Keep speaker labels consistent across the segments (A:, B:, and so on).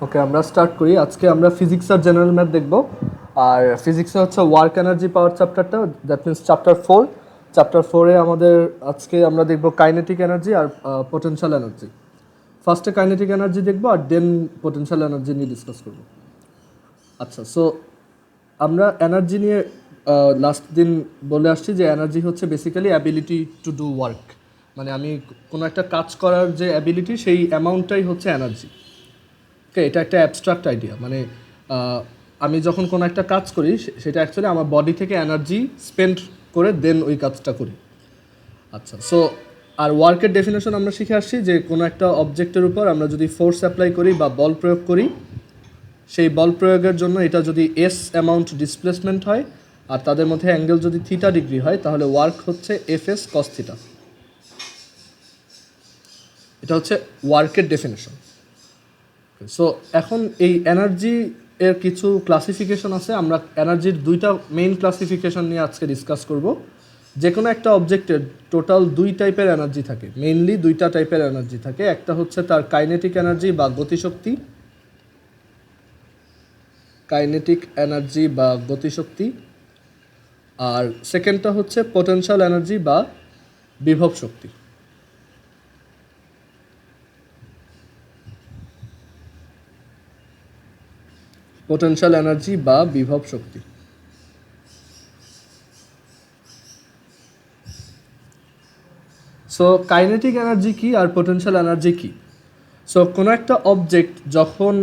A: ওকে, আমরা স্টার্ট করি। আজকে আমরা ফিজিক্স আর জেনারেল ম্যাথ দেখব। আর ফিজিক্সে হচ্ছে ওয়ার্ক এনার্জি পাওয়ার চ্যাপ্টারটা, দ্যাট মিনস চ্যাপ্টার 4। চ্যাপ্টার 4-এ আজকে আমরা দেখব কাইনেটিক এনার্জি আর পোটেনশিয়াল এনার্জি। ফার্স্টে কাইনেটিক এনার্জি দেখব আর দেন পোটেনশিয়াল এনার্জি নিয়ে ডিসকাস করব। আচ্ছা, সো আমরা এনার্জি নিয়ে লাস্ট দিন বলে আসছি যে এনার্জি হচ্ছে basically ability to do work, মানে আমি কোনো একটা কাজ করার যে অ্যাবিলিটি সেই অ্যামাউন্টটাই হচ্ছে এনার্জি। ওকে, এটা একটা অ্যাবস্ট্রাক্ট আইডিয়া, মানে আমি যখন কোনো একটা কাজ করি সেটা অ্যাকচুয়ালি আমার বডি থেকে এনার্জি স্পেন্ড করে দেন ওই কাজটা করি। আচ্ছা, সো আর ওয়ার্কের ডেফিনেশন আমরা শিখে আসছি যে কোনো একটা অবজেক্টের উপর আমরা যদি ফোর্স অ্যাপ্লাই করি বা বল প্রয়োগ করি, সেই বল প্রয়োগের জন্য এটা যদি এস অ্যামাউন্ট ডিসপ্লেসমেন্ট হয় আর তাদের মধ্যে অ্যাঙ্গেল যদি থিটা ডিগ্রি হয়, তাহলে ওয়ার্ক হচ্ছে এফ এস কস থিটা। এটা হচ্ছে ওয়ার্কের ডেফিনেশন। সো এখন এই এনার্জি এর কিছু ক্লাসিফিকেশন আছে। আমরা এনার্জির দুইটা মেইন ক্লাসিফিকেশন নিয়ে আজকে ডিসকাস করব। যে কোনো একটা অবজেক্টের টোটাল দুই টাইপের এনার্জি থাকে, মেইনলি দুইটা টাইপের এনার্জি থাকে। একটা হচ্ছে তার কাইনেটিক এনার্জি বা গতিশক্তি, কাইনেটিক এনার্জি বা গতিশক্তি, আর সেকেন্ডটা হচ্ছে পোটেনশিয়াল এনার্জি বা বিভব শক্তি। পোটেনশিয়াল এনার্জি বা বিভব শক্তি। সো কাইনেটিক এনার্জি কি আর পোটেনশিয়াল এনার্জি কি? সো কোনো একটা অবজেক্ট যখন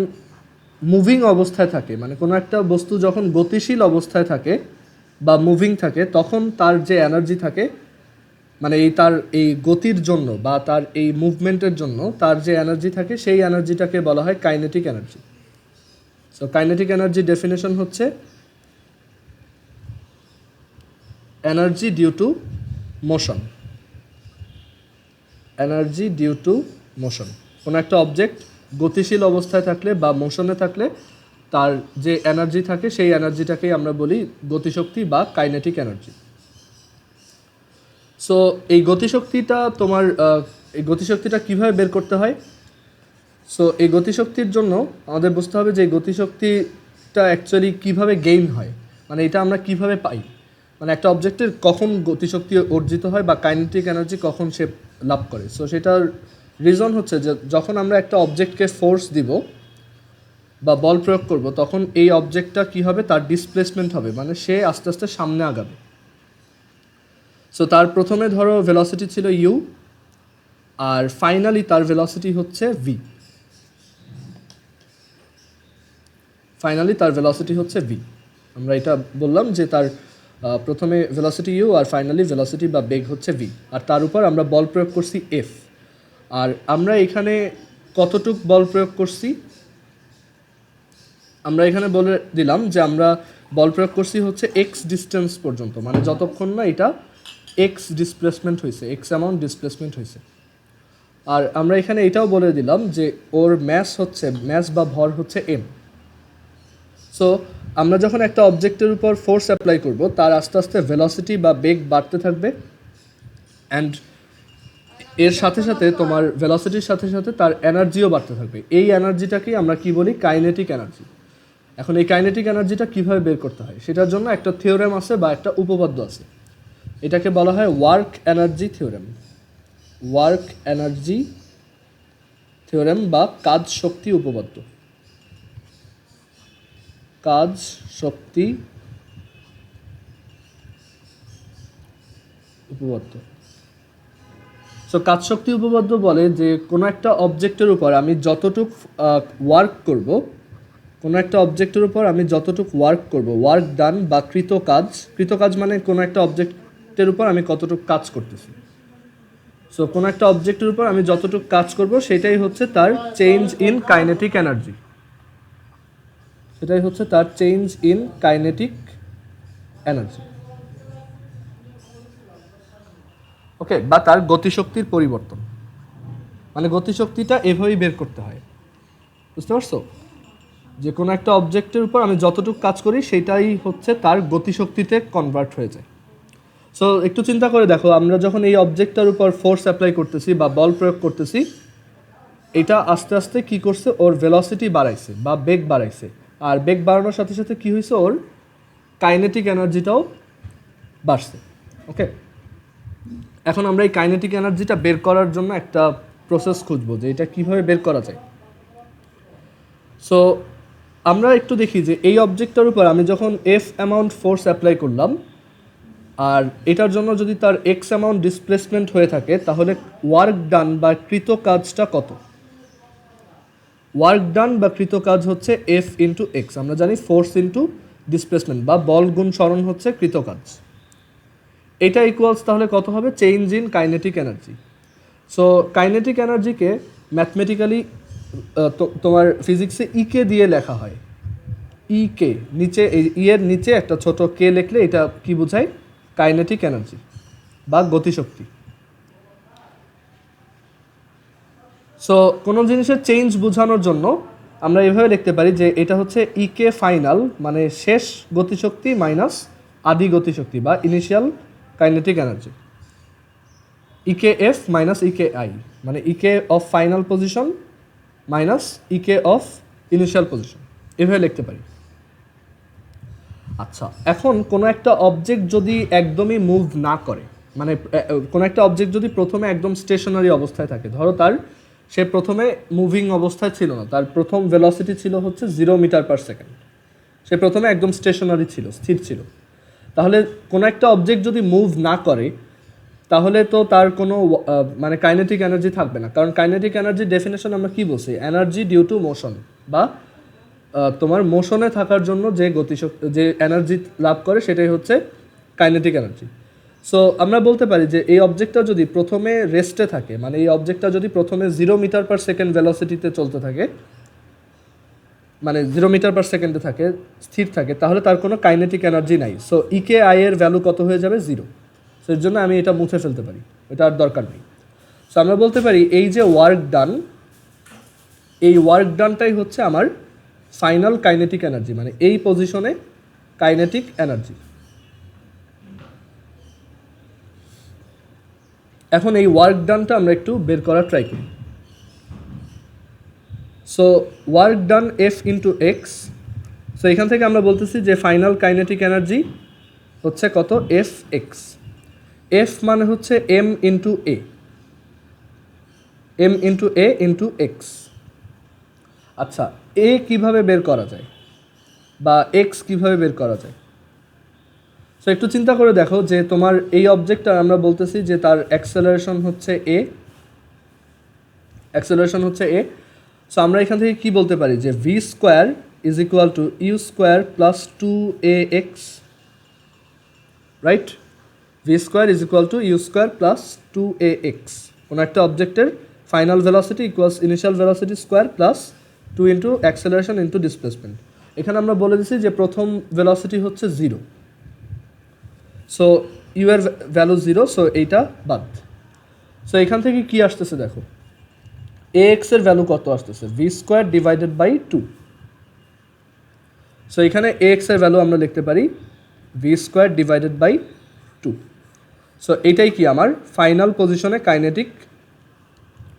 A: মুভিং অবস্থায় থাকে, মানে কোনো একটা বস্তু যখন গতিশীল অবস্থায় থাকে বা মুভিং থাকে, তখন তার যে এনার্জি থাকে, মানে তার এই গতির জন্য বা তার এই মুভমেন্টের জন্য তার যে এনার্জি থাকে, সেই এনার্জিটাকে বলা হয় kinetic energy. So kinetic energy definition হচ্ছে energy due to motion. Energy due to motion, কোনো একটা অবজেক্ট গতিশীল অবস্থায় থাকলে বা মোশনে থাকলে তার যে এনার্জি থাকে সেই এনার্জিটাকেই আমরা বলি গতিশক্তি বা কাইনেটিক এনার্জি। সো এই গতিশক্তিটা এই গতিশক্তিটা কীভাবে বের করতে হয়? সো এই গতিশক্তির জন্য আমাদের বুঝতে হবে যে এই গতিশক্তিটা অ্যাকচুয়ালি কীভাবে গেইন হয়, মানে এটা আমরা কিভাবে পাই, মানে একটা অবজেক্টের কখন গতিশক্তি অর্জিত হয় বা কাইনেটিক এনার্জি কখন সে লাভ করে। সো সেটার রিজন হচ্ছে যে যখন আমরা একটা অবজেক্টকে ফোর্স দিব বা বল প্রয়োগ করব, তখন এই অবজেক্টটা কী হবে, তার ডিসপ্লেসমেন্ট হবে, মানে সে আস্তে আস্তে সামনে আগাবে। সো তার প্রথমে ধরো ভেলোসিটি ছিল ইউ, আর ফাইনালি তার ভেলোসিটি হচ্ছে ভি। ফাইনালি তার ভেলোসিটি হচ্ছে ভি। আমরা এটা বললাম যে তার প্রথমে ভেলোসিটি ইউ আর ফাইনালি ভেলোসিটি বা বেগ হচ্ছে ভি, আর তার উপর আমরা বল প্রয়োগ করছি এফ। আর আমরা এখানে কতটুক বল প্রয়োগ করছি, আমরা এখানে বলে দিলাম যে আমরা বল প্রয়োগ করছি হচ্ছে এক্স ডিস্টেন্স পর্যন্ত, মানে যতক্ষণ না এটা এক্স ডিসপ্লেসমেন্ট হয়েছে, এক্স অ্যামাউন্ট ডিসপ্লেসমেন্ট হয়েছে। আর আমরা এখানে এটাও বলে দিলাম যে ওর ম্যাস বা ভর হচ্ছে এম। সো আমরা যখন একটা অবজেক্টের উপর ফোর্স অ্যাপ্লাই করব, তার আস্তে আস্তে ভেলোসিটি বা বেগ বাড়তে থাকবে, অ্যান্ড এর সাথে সাথে তোমার ভেলোসিটির সাথে সাথে তার এনার্জিও বাড়তে থাকবে। এই এনার্জিটাকেই আমরা কি বলি, কাইনেটিক এনার্জি। এখন এই কাইনেটিক এনার্জিটা কীভাবে বের করতে হয় সেটার জন্য একটা থিওরেম আছে বা একটা উপপাদ্য আছে। এটাকে বলা হয় work energy theorem. Work energy theorem বা কাজ শক্তি উপপাদ্য। কাজ শক্তি উপপাদ্য। সো কাজ শক্তি উপপাদ্য বলে যে কোনো একটা অবজেক্টের উপর আমি যতটুক ওয়ার্ক করব, কোনো একটা অবজেক্টের উপর আমি যতটুক ওয়ার্ক করব, ওয়ার্ক ডান বা কৃতকাজ মানে কোনো একটা অবজেক্টের উপর আমি কতটুকু কাজ করতেছি। সো কোনো একটা অবজেক্টের উপর আমি যতটুকু কাজ করব সেটাই হচ্ছে তার চেঞ্জ ইন কাইনেটিক এনার্জি। সেটাই হচ্ছে তার চেঞ্জ ইন কাইনেটিক এনার্জি। ওকে, বা তার গতিশক্তির পরিবর্তন, মানে গতিশক্তিটা এভাবেই বের করতে হয়। বুঝতে পারছো? যে কোনো একটা অবজেক্টের উপর আমি যতটুকু কাজ করি সেটাই হচ্ছে তার গতিশক্তিতে কনভার্ট হয়ে যায়। সো একটু চিন্তা করে দেখো, আমরা যখন এই অবজেক্টটার উপর ফোর্স অ্যাপ্লাই করতেছি বা বল প্রয়োগ করতেছি, এটা আস্তে আস্তে কি করছে, ওর ভেলোসিটি বাড়াইছে বা বেগ বাড়াইছে, আর বেগ বাড়ানোর সাথে সাথে কি হয়েছে, ওর কাইনেটিক এনার্জিটাও বাড়ছে। ওকে, এখন আমরা এই কাইনেটিক এনার্জিটা বের করার জন্য একটা প্রসেস খুঁজবো যে এটা কীভাবে বের করা যায়। সো আমরা একটু দেখি যে এই অবজেক্টটার উপর আমি যখন এফ অ্যামাউন্ট ফোর্স অ্যাপ্লাই করলাম, আর এটার জন্য যদি তার এক্স অ্যামাউন্ট ডিসপ্লেসমেন্ট হয়ে থাকে, তাহলে ওয়ার্ক ডান বা কৃত কাজটা কত? ওয়ার্ক ডান বা কৃত কাজ হচ্ছে এফ ইন্টু এক্স। আমরা জানি ফোর্স ইন্টু ডিসপ্লেসমেন্ট বা বল গুণ সরণ হচ্ছে কৃত কাজ। এটা ইকুয়ালস তাহলে কত হবে? Change in kinetic energy. So kinetic এনার্জিকে ম্যাথমেটিক্যালি তোমার ফিজিক্সে ইকে দিয়ে লেখা হয়। ইকে নিচে, এই এর নিচে একটা ছোট কে লিখলে এটা কি বোঝায়? কাইনেটিক এনার্জি বা গতিশক্তি। সো কোনো জিনিসের চেঞ্জ বোঝানোর জন্য আমরা এভাবে লিখতে পারি যে এটা হচ্ছে ইকে ফাইনাল, মানে শেষ গতিশক্তি মাইনাস আদি গতিশক্তি বা initial kinetic energy. E K F minus E K I, মানে E K of final position minus E K of initial position, এভাবে লিখতে পারি। আচ্ছা, এখন কোনো একটা অবজেক্ট যদি একদমই মুভ না করে, মানে কোনো একটা অবজেক্ট যদি প্রথমে একদম স্টেশনারি অবস্থায় থাকে, ধরো সে প্রথমে মুভিং অবস্থায় ছিল না, তার প্রথম ভেলোসিটি ছিল হচ্ছে 0 মিটার পার সেকেন্ড, সে প্রথমে একদম স্টেশনারি ছিল, স্থির ছিল, তাহলে কোনো একটা অবজেক্ট যদি মুভ না করে তাহলে তো তার কোনো মানে কাইনেটিক এনার্জি থাকবে না। কারণ কাইনেটিক এনার্জির ডেফিনেশন আমরা কি বলছি? এনার্জি ডিউ টু মোশন, বা তোমার মোশনে থাকার জন্য যে গতিশক্তি, যে এনার্জি লাভ করে সেটাই হচ্ছে কাইনেটিক এনার্জি। সো আমরা বলতে পারি যে এই অবজেক্টটা যদি প্রথমে রেস্টে থাকে, মানে এই অবজেক্টটা যদি প্রথমে 0 মিটার পার সেকেন্ড ভেলোসিটিতে চলতে থাকে, মানে 0 মিটার পার সেকেন্ডে থাকে, স্থির থাকে, তাহলে তার কোনো কাইনেটিক এনার্জি নাই। সো ইকে আই এর ভ্যালু কত হয়ে যাবে? 0। সো এর জন্য আমি এটা মুছে ফেলতে পারি, এটা আর দরকার নেই। সো আমরা বলতে পারি এই যে ওয়ার্ক ডান, এই ওয়ার্ক ডানটাই হচ্ছে আমার ফাইনাল কাইনেটিক এনার্জি, মানে এই পজিশনে কাইনেটিক এনার্জি। এখন এই ওয়ার্ক ডানটা আমরা একটু বের করার ট্রাই করি। So work done F into x. So এখান থেকে আমরা বলতেছি যে ফাইনাল কাইনেটিক এনার্জি হচ্ছে কত? F x. এফ মানে হচ্ছে এম ইন্টু এ, এম ইন্টু এ ইন্টু এক্স। আচ্ছা, এ কীভাবে বের করা যায় বা এক্স কীভাবে বের করা যায়? সো একটু চিন্তা করে দেখো যে তোমার এই অবজেক্টটা আমরা বলতেছি যে তার অ্যাক্সেলারেশন হচ্ছে এ, অ্যাক্সেলারেশন হচ্ছে এ। সো আমরা এখান থেকে কি বলতে পারি যে v square is equal to u square plus 2ax, right? V square is equal to u square plus 2ax। কোনো একটা অবজেক্টের final velocity equals initial velocity square plus 2 into acceleration into displacement. এখানে আমরা বলে দিচ্ছি যে প্রথম ভেলোসিটি হচ্ছে 0, সো ইউ এর ভ্যালু 0, সো এইটা বাদ। সো এখান থেকে কি আসতেছে দেখো, এ এক্স এর ভ্যালু কত আসতেছে? V square divided by 2। So এখানে এ এক্স এর ভ্যালু আমরা লিখতে পারি v square divided by 2। So এটাই কি আমার ফাইনাল পজিশনে কাইনেটিক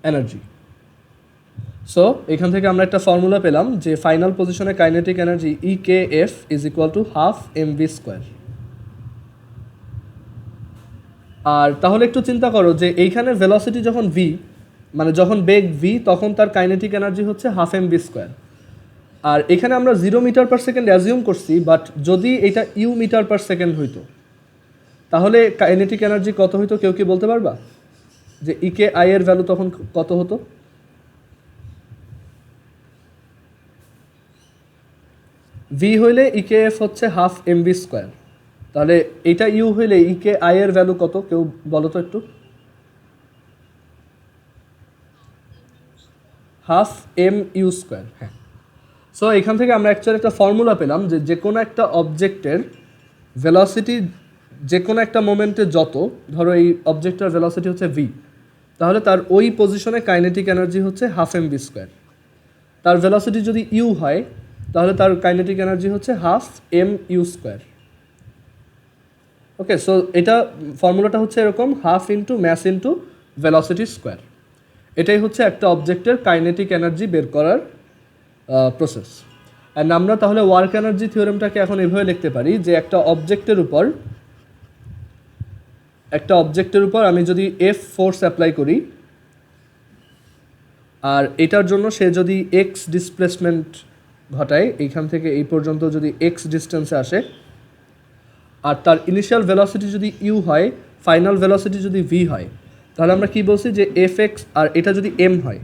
A: এনার্জি। সো এখান থেকে আমরা একটা ফর্মুলা পেলাম যে ফাইনাল পজিশনে kinetic energy E K F is equal to half M V square. আর তাহলে একটু চিন্তা করো যে এইখানে ভেলোসিটি যখন ভি, মানে যখন বেগ ভি, তখন তার কাইনেটিক এনার্জি হচ্ছে হাফ এম ভি স্কোয়ার। আর এখানে আমরা 0 মিটার পার সেকেন্ড অ্যাজিউম করছি, বাট যদি এটা ইউ মিটার পার সেকেন্ড হইতো তাহলে কাইনেটিক এনার্জি কত হইতো? কেউ কি বলতে পারবা যে ইকে আই এর ভ্যালু তখন কত হতো? ভি হইলে ইকে এফ হচ্ছে হাফ এম ভি স্কোয়ার, তাহলে এটা ইউ হইলে ইকে আই এর ভ্যালু কত? কেউ বলো তো একটু। হাফ এম ইউ স্কোয়ার, হ্যাঁ। সো এখান থেকে আমরা অ্যাকচুয়ালি একটা ফর্মুলা পেলাম যে যে কোনো একটা অবজেক্টের ভেলোসিটি যে কোনো একটা মোমেন্টে যত, ধরো এই অবজেক্টটার ভেলোসিটি হচ্ছে ভি, তাহলে তার ওই পজিশনে কাইনেটিক এনার্জি হচ্ছে হাফ এম ভি স্কোয়ার। তার ভেলোসিটি যদি ইউ হয় তাহলে তার কাইনেটিক এনার্জি হচ্ছে half M U square. Okay, so এটা ফর্মুলাটা হচ্ছে এরকম, half into mass into velocity square. এটাই হচ্ছে একটা অবজেক্টের কাইনেটিক এনার্জি বের করার প্রসেস। অ্যান্ড আমরা তাহলে ওয়ার্ক এনার্জি থিওরেমটাকে এখন এভাবে লিখতে পারি যে একটা অবজেক্টের উপর আমি যদি এফ ফোর্স অ্যাপ্লাই করি, আর এটার জন্য সে যদি এক্স ডিসপ্লেসমেন্ট ঘটায়, এইখান থেকে এই পর্যন্ত যদি এক্স ডিস্টেন্সে আসে, আর তার ইনিশিয়াল ভেলোসিটি যদি ইউ হয়, ফাইনাল ভেলোসিটি যদি ভি হয়, তাহলে আমরা কি বলছি যে এফ এক্স, আর এটা যদি এম হয়,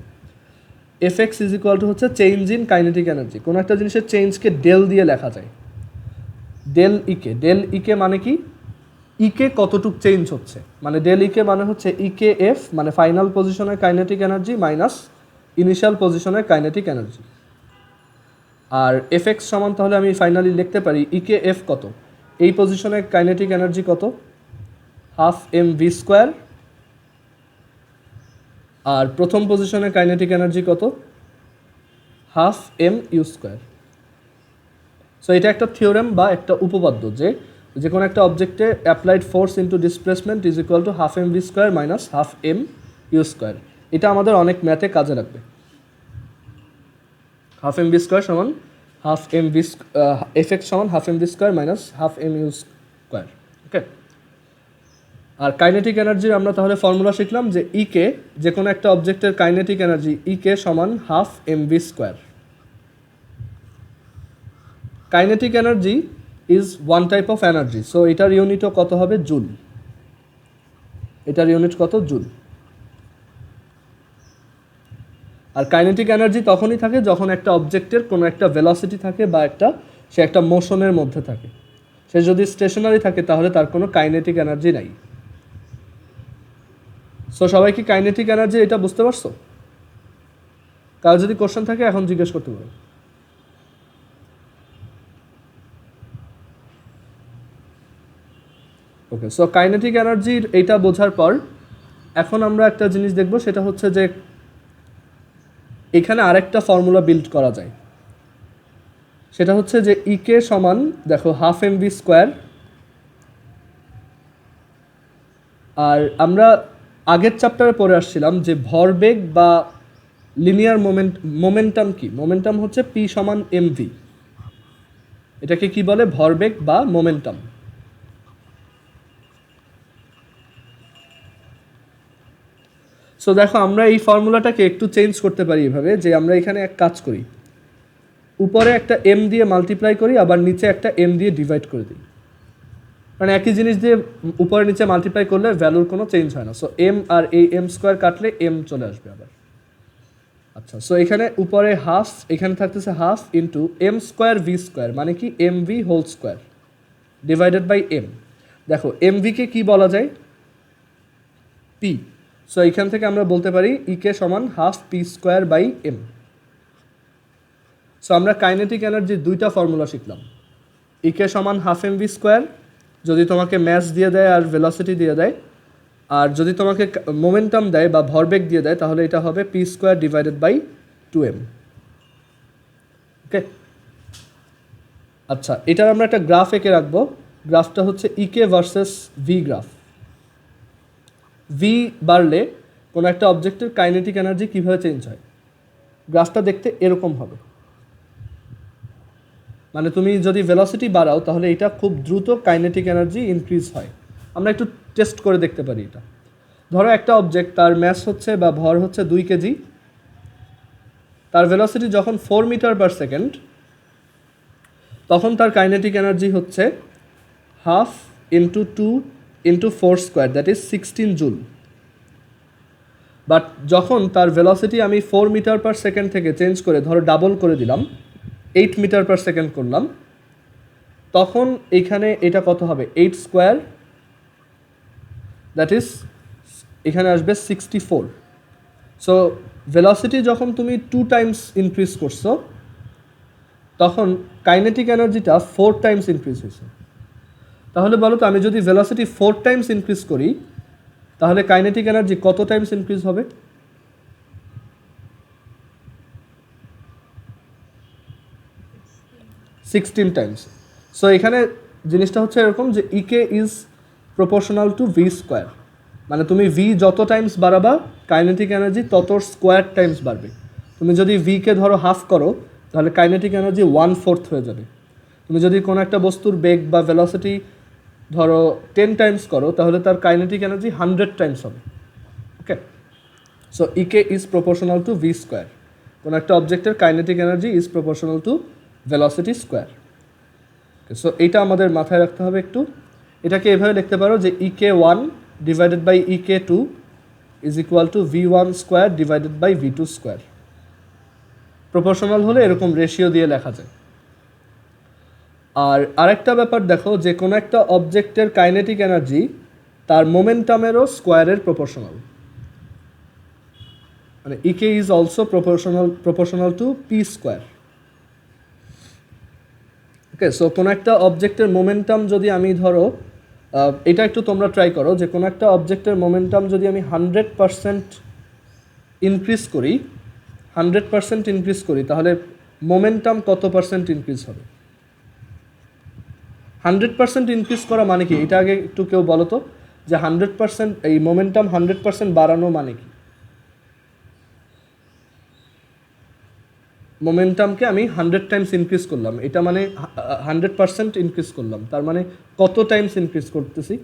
A: F X is equal to হচ্ছে চেঞ্জ ইন কাইনেটিক এনার্জি। কোনো একটা জিনিসের চেঞ্জকে ডেল দিয়ে লেখা যায়, ডেল ইকে মানে কি, ইকে কতটুক চেঞ্জ হচ্ছে, মানে ডেল ইকে মানে হচ্ছে ইকে এফ, মানে ফাইনাল পজিশনের কাইনেটিক এনার্জি মাইনাস ইনিশিয়াল পজিশনের কাইনেটিক এনার্জি। আর এফ এক্স সমান তাহলে আমি ফাইনালি লিখতে পারি ইকে এফ কত, এই পজিশনের কাইনেটিক এনার্জি কত, হাফ এম ভি স্কোয়ার, আর প্রথম পজিশনের কাইনেটিক এনার্জি কত, half M U square. So এটা একটা থিওরেম বা একটা উপপাদ্য যে কোনো একটা অবজেক্টে applied force into displacement is equal to half M V square minus half M U square. এটা আমাদের অনেক ম্যাথে কাজে লাগবে। হাফ এম ভি স্কোয়ার সমান half M V, F X সমান half M V square minus half M U square. Okay, আর kinetic এনার্জির আমরা তাহলে ফর্মুলা শিখলাম যে ইকে, যে কোনো একটা অবজেক্টের কাইনেটিক এনার্জি ইকে সমান half M V square. Kinetic energy is one type of energy, so এটার ইউনিটও কত হবে, জুল। এটার ইউনিট কত, জুল। আর কাইনেটিক এনার্জি তখনই থাকে যখন একটা অবজেক্টের কোনো একটা ভেলোসিটি থাকে বা সে একটা মোশনের মধ্যে থাকে। সে যদি স্টেশনারি থাকে তাহলে তার কোনো কাইনেটিক এনার্জি নাই। সো সবাই কি কাইনেটিক এনার্জি এটা বুঝতে পারছো? কারো যদি কোশ্চেন থাকে এখন জিজ্ঞেস করতে পারো। ওকে, সো কাইনেটিক এনার্জির এইটা বোঝার পর এখন আমরা একটা জিনিস দেখব, সেটা হচ্ছে যে এখানে আরেকটা ফর্মুলা বিল্ড করা যায়। সেটা হচ্ছে যে ইকে সমান, দেখো, হাফ এম ভি স্কোয়ার। আর আমরা আগের চ্যাপ্টারে পড়ে আসছিলাম যে ভরবেগ বা লিনিয়ার মোমেন্টাম কি, মোমেন্টাম হচ্ছে পি সমান এম ভি। এটাকে কি বলে, ভরবেগ বা মোমেন্টাম। সো দেখো, আমরা এই ফর্মুলাটাকে একটু চেঞ্জ করতে পারি এভাবে, যে আমরা এখানে এক কাজ করি, উপরে একটা এম দিয়ে মাল্টিপ্লাই করি, আবার নিচে একটা এম দিয়ে ডিভাইড করে দিই। মানে একই জিনিস দিয়ে উপরে নিচে মাল্টিপ্লাই করলে ভ্যালুর কোনো চেঞ্জ হয় না। সো এম আর এই এম স্কোয়ার কাটলে এম চলে আসবে আবার। আচ্ছা, সো এখানে উপরে হাফ, এখানে থাকতেছে half into m square v square, মানে কি m v whole square divided by m. দেখো, এম ভিকে কী বলা যায়, পি। সো এখান থেকে আমরা বলতে পারি ইকে সমান half P square by M. So আমরা কাইনেটিক এনার্জির দুইটা ফর্মুলা শিখলাম। ইকে সমান হাফ এম ভি স্কোয়ার যদি তোমাকে ম্যাস দিয়ে দেয় আর ভেলোসিটি দিয়ে দেয়, আর যদি তোমাকে মোমেন্টাম দেয় বা ভরবেগ দিয়ে দেয়, তাহলে এটা হবে P square divided by 2m। Okay, আচ্ছা, এটার আমরা একটা গ্রাফ এঁকে রাখবো। গ্রাফটা হচ্ছে EK versus V graph. V বাড়লে কোনো একটা অবজেক্টের কাইনেটিক এনার্জি কীভাবে চেঞ্জ হয়, গ্রাফটা দেখতে এরকম হবে। মানে তুমি যদি ভেলোসিটি বাড়াও তাহলে এটা খুব দ্রুত কাইনেটিক এনার্জি ইনক্রিজ হয়। আমরা একটু টেস্ট করে দেখতে পারি এটা। ধরো একটা অবজেক্ট, তার ম্যাস হচ্ছে বা ভর হচ্ছে 2 কেজি, তার ভেলোসিটি যখন 4 মিটার পার সেকেন্ড, তখন তার কাইনেটিক এনার্জি হচ্ছে half into 2 into 4 square, that is 16 joule. But যখন তার ভেলোসিটি আমি 4 মিটার পার সেকেন্ড থেকে চেঞ্জ করে ধরো ডাবল করে দিলাম, 8 মিটার পার সেকেন্ড করলাম, তখন এখানে এটা কত হবে, 8 স্কোয়ার, দ্যাট ইজ এখানে আসবে 64। সো ভেলোসিটি যখন তুমি 2 টাইমস ইনক্রিজ করছো, তখন কাইনেটিক এনার্জিটা 4 টাইমস ইনক্রিজ হয়েছে। তাহলে বলো তো, আমি যদি ভেলোসিটি 4 টাইমস ইনক্রিজ করি, তাহলে কাইনেটিক এনার্জি কত টাইমস ইনক্রিজ হবে? 16 টাইমস। সো এখানে জিনিসটা হচ্ছে এরকম যে E K is proportional to V square. মানে তুমি ভি যত টাইমস বাড়াবা কাইনেটিক এনার্জি তত স্কোয়ার টাইমস বাড়বে। তুমি যদি ভিকে ধরো হাফ করো তাহলে কাইনেটিক এনার্জি 1/4 হয়ে যাবে। তুমি যদি কোনো একটা বস্তুর বেগ বা ভেলোসিটি ধরো 10 টাইমস করো তাহলে তার কাইনেটিক এনার্জি 100 টাইমস হবে। Okay, so E K is proportional to V square. কোনো একটা অবজেক্টের kinetic energy is proportional to velocity square. So এইটা আমাদের মাথায় রাখতে হবে একটু। এটাকে এভাবে লিখতে পারো যে EK1 divided by EK2 is equal to V1 square divided by V2 square. Proportional হলে এরকম রেশিও দিয়ে লেখা যায়। আর আরেকটা ব্যাপার দেখো যে কোনো একটা অবজেক্টের কাইনেটিক এনার্জি তার মোমেন্টামেরও স্কোয়ারের প্রপোর্শনাল। মানে EK is also proportional to P square. Okay, so কোনো একটা অবজেক্টের মোমেন্টাম যদি আমি ধরো এটা একটু তোমরা ট্রাই করো যে কোনো একটা অবজেক্টের মোমেন্টাম যদি আমি 100% ইনক্রিজ করি 100% ইনক্রিজ করি তাহলে মোমেন্টাম কত পার্সেন্ট ইনক্রিজ হবে? 100% ইনক্রিজ করা মানে কি? এটা আগে একটু কেউ বলো তো যে 100% এই মোমেন্টাম 100% বাড়ানো মানে কি? মোমেন্টামকে আমি 100 টাইমস ইনক্রিজ করলাম, এটা মানে 100% ইনক্রিজ করলাম, তার মানে কত টাইমস ইনক্রিজ করতেছি?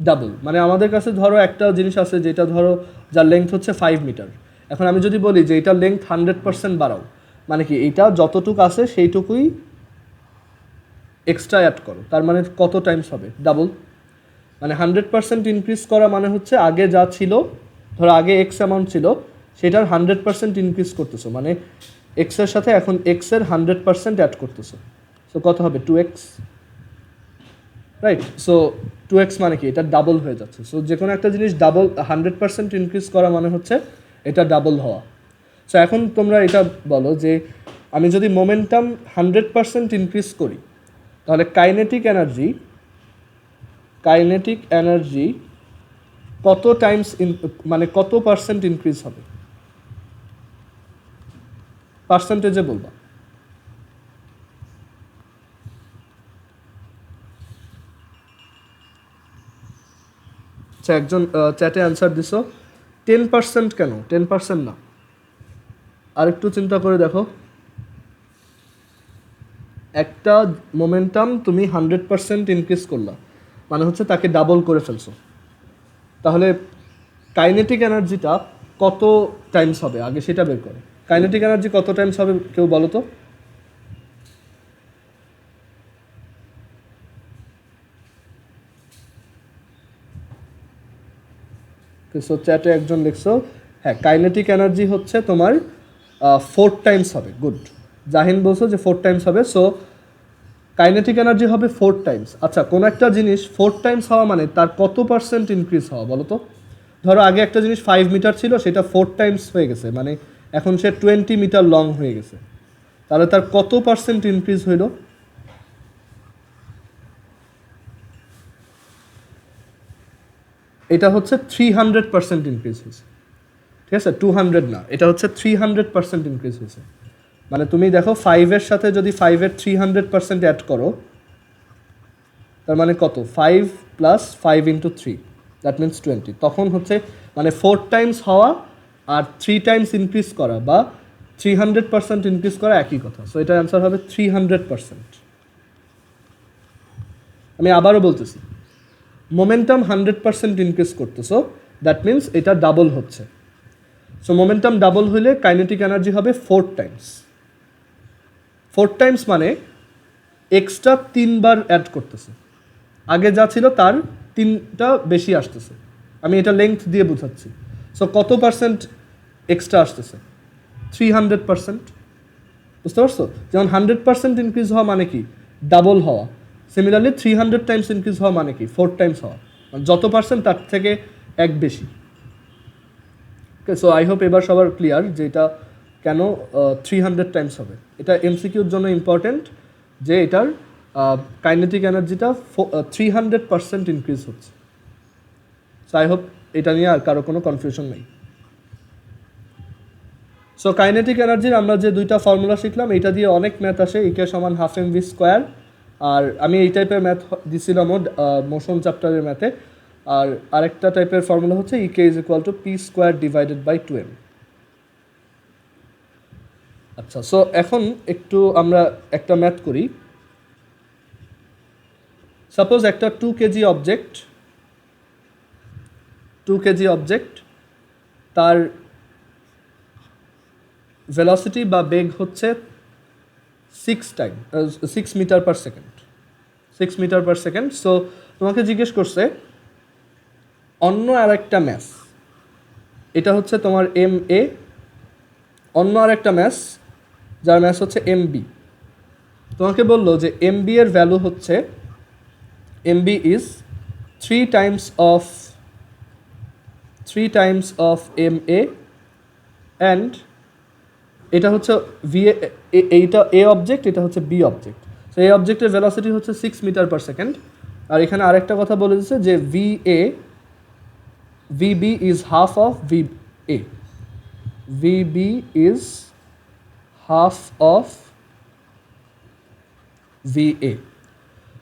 A: ডাবল। মানে আমাদের কাছে ধরো একটা জিনিস আছে যেটা ধরো যার লেংথ হচ্ছে 5 মিটার। এখন আমি যদি বলি যে এটার লেংথ 100% বাড়াও, মানে কি এটা যতটুকু আছে সেইটুকুই এক্সট্রা অ্যাড করো, তার মানে কত টাইমস হবে? ডাবল। মানে 100% ইনক্রিজ করা মানে হচ্ছে আগে যা ছিল, ধরো আগে এক্স অ্যামাউন্ট ছিল সেটার 100% ইনক্রিজ করতেছো, মানে এক্সের সাথে এখন এক্সের 100% অ্যাড করতেছো। সো কত হবে? 2x, right? সো 2x মানে কি? এটা ডাবল হয়ে যাচ্ছে। সো যে কোনো একটা জিনিস ডাবল 100% ইনক্রিজ করা মানে হচ্ছে এটা ডাবল হওয়া। সো এখন তোমরা এটা বলো যে আমি যদি মোমেন্টাম 100% ইনক্রিজ করি তাহলে কাইনেটিক এনার্জি কত টাইমস মানে কত পার্সেন্ট ইনক্রিজ হবে? পার্সেন্টেজে বলবা। আচ্ছা, একজন চ্যাটে অ্যান্সার দিছো 10%। কেন 10% না? আরেকটু চিন্তা করে দেখো, একটা মোমেন্টাম তুমি 100% ইনক্রিজ করলা মানে হচ্ছে তাকে ডাবল করে ফেলছো, তাহলে কাইনেটিক এনার্জিটা কত টাইমস হবে আগে সেটা বের করো। কাইনেটিক এনার্জি কত টাইমস হবে কেউ বলো তো? সো চ্যাটে একজন লিখছো হ্যাঁ কাইনেটিক এনার্জি হচ্ছে তোমার 4 টাইমস হবে। গুড, জাহিন বলছো যে 4 টাইমস হবে। সো কাইনেটিক এনার্জি হবে 4 টাইমস। আচ্ছা, কোনো একটা জিনিস 4 টাইমস হওয়া মানে তার কত পার্সেন্ট ইনক্রিজ হওয়া বলো তো? ধরো আগে একটা জিনিস 5 মিটার ছিল, সেটা 4 টাইমস হয়ে গেছে, মানে এখন সে 20 মিটার লং হয়ে গেছে, তাহলে তার কত পার্সেন্ট ইনক্রিজ হইল? এটা হচ্ছে 300% ইনক্রিজ হয়েছে। ঠিক আছে, 200 না, এটা হচ্ছে 300% ইনক্রিজ হয়েছে। মানে তুমি দেখো 5-এর সাথে যদি 5-এর 300% অ্যাড করো তার মানে কত? 5 প্লাস 5 ইন্টু 3, দ্যাট মিনস 20। তখন হচ্ছে মানে 4 টাইমস হওয়া আর 3 টাইমস ইনক্রিজ করা বা 300% ইনক্রিজ করা একই কথা। সো এটার অ্যান্সার হবে 300%। আমি আবারও বলতেছি, মোমেন্টাম 100% ইনক্রিজ করতেছো, দ্যাট মিনস এটা ডাবল হচ্ছে। সো মোমেন্টাম ডাবল হলে কাইনেটিক এনার্জি হবে 4 টাইমস। 4 টাইমস মানে এক্সট্রা 3বার অ্যাড করতেছে, আগে যা ছিল তার 3টা বেশি আসতেছে। আমি এটা লেংথ দিয়ে বোঝাচ্ছি। সো কত পার্সেন্ট এক্সট্রা আসতেছে? 300%। বুঝতে পারছো? যেমন 100% ইনক্রিজ হওয়া মানে কি? ডাবল হওয়া। সিমিলারলি 300 টাইমস ইনক্রিজ হওয়া মানে কি? 4 টাইমস হওয়া। মানে যত পার্সেন্ট তার থেকে এক বেশি। ওকে, সো আই হোপ এবার সবার ক্লিয়ার যে এটা কেন 300 টাইমস হবে। এটা এমসিকিউর জন্য ইম্পর্টেন্ট যে এটার কাইনেটিক এনার্জিটা 300% ইনক্রিজ হচ্ছে। সো আই হোপ এটা নিয়ে আর কারো কোনো কনফিউশন নেই। সো কাইনেটিক এনার্জির আমরা যে দুইটা ফর্মুলা শিখলাম, এটা দিয়ে অনেক ম্যাথ আসে। ইকে সমান ½ mv স্কোয়ার আর আমি এই টাইপের ম্যাথ দিছিলামও মোশন চ্যাপ্টারের ম্যাথে। আর আরেকটা টাইপের ফর্মুলা হচ্ছে E K is equal to P square divided by 2m। আচ্ছা, সো এখন একটু আমরা একটা ম্যাথ করি। সাপোজ একটা 2 কেজি অবজেক্ট তার ভেলোসিটি বা বেগ হচ্ছে 6 মিটার পার সেকেন্ড। সো তোমাকে জিজ্ঞেস করছে অন্য আরেকটা ম্যাস, এটা হচ্ছে তোমার MA, অন্য আরেকটা ম্যাস যার ম্যাস হচ্ছে MB। তোমাকে বললো যে MB এর ভ্যালু হচ্ছে MB is 3 times of MA and এটা হচ্ছে এইটা A অবজেক্ট, এটা হচ্ছে B অবজেক্ট। সো এই অবজেক্টের ভেলোসিটি হচ্ছে 6 মিটার পার সেকেন্ড। আর এখানে আরেকটা কথা বলে দিচ্ছে যে VB is half of VB is half of VA।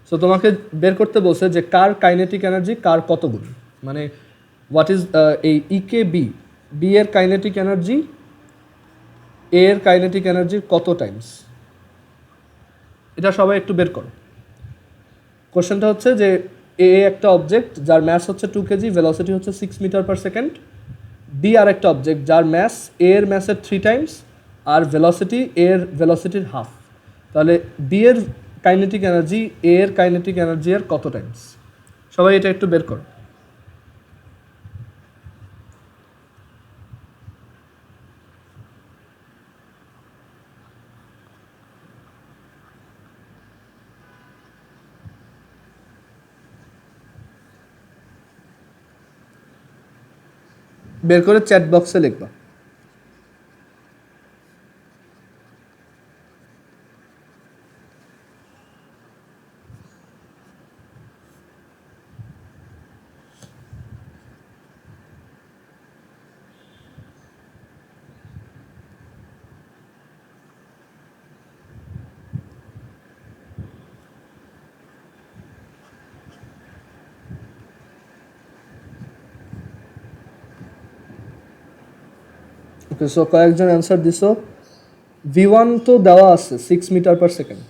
A: So তোমাকে বের করতে বলছে যে কার কাইনেটিক এনার্জি কার কত গুণ, মানে হোয়াট ইজ এই ইকে বি এর কাইনেটিক এনার্জি এ এর কাইনেটিক এনার্জির কত টাইমস, এটা সবাই একটু বের করো। কোশ্চেনটা হচ্ছে যে এ একটা অবজেক্ট যার ম্যাস হচ্ছে 2 কেজি, ভেলোসিটি হচ্ছে 6 মিটার পার সেকেন্ড। বি আর একটা অবজেক্ট যার ম্যাস এ এর ম্যাসের 3 টাইমস আর ভেলোসিটি এর ভেলোসিটির হাফ। তাহলে বি এর কাইনেটিক এনার্জি এ এর কাইনেটিক এনার্জি এর কত টাইমস, সবাই এটা একটু বের করো। বের করে চ্যাট বক্সে লিখবা। ওকে, সো কয়েকজন অ্যান্সার দিছো। V1 তো দেওয়া আছে 6 মিটার পার সেকেন্ড।